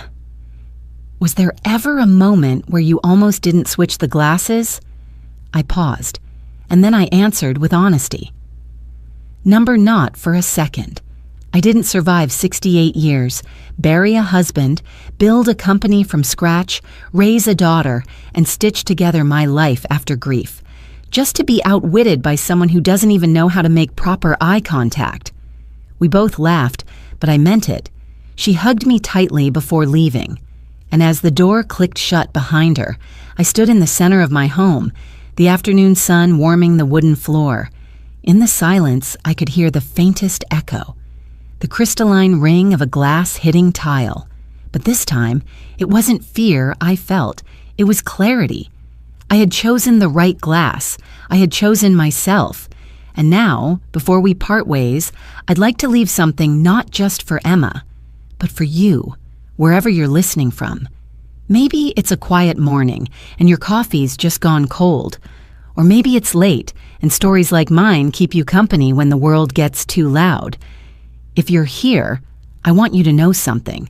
was there ever a moment where you almost didn't switch the glasses?" I paused, and then I answered with honesty. "Not for a second. I didn't survive 68 years, bury a husband, build a company from scratch, raise a daughter, and stitch together my life after grief, just to be outwitted by someone who doesn't even know how to make proper eye contact. We both laughed, but I meant it. She hugged me tightly before leaving, and as the door clicked shut behind her, I stood in the center of my home, the afternoon sun warming the wooden floor. In the silence, I could hear the faintest echo, the crystalline ring of a glass hitting tile. But this time, it wasn't fear I felt, it was clarity. I had chosen the right glass. I had chosen myself. And now, before we part ways, I'd like to leave something not just for Emma, but for you, wherever you're listening from. Maybe it's a quiet morning and your coffee's just gone cold. Or maybe it's late and stories like mine keep you company when the world gets too loud. If you're here, I want you to know something.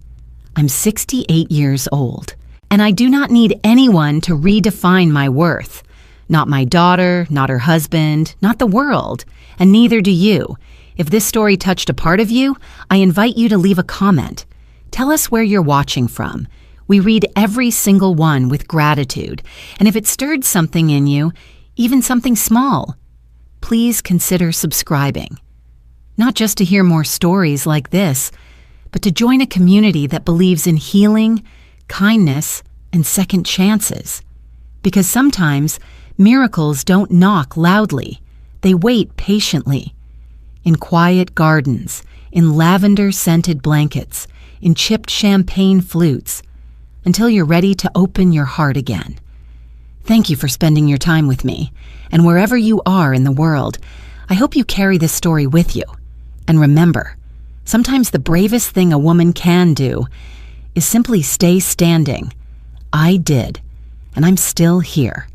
I'm 68 years old, and I do not need anyone to redefine my worth. Not my daughter, not her husband, not the world, and neither do you. If this story touched a part of you, I invite you to leave a comment. Tell us where you're watching from. We read every single one with gratitude, and if it stirred something in you, even something small, please consider subscribing. Not just to hear more stories like this, but to join a community that believes in healing, kindness, and second chances. Because sometimes miracles don't knock loudly, they wait patiently. In quiet gardens, in lavender-scented blankets, in chipped champagne flutes, until you're ready to open your heart again. Thank you for spending your time with me, and wherever you are in the world, I hope you carry this story with you. And remember, sometimes the bravest thing a woman can do is simply stay standing. I did, and I'm still here.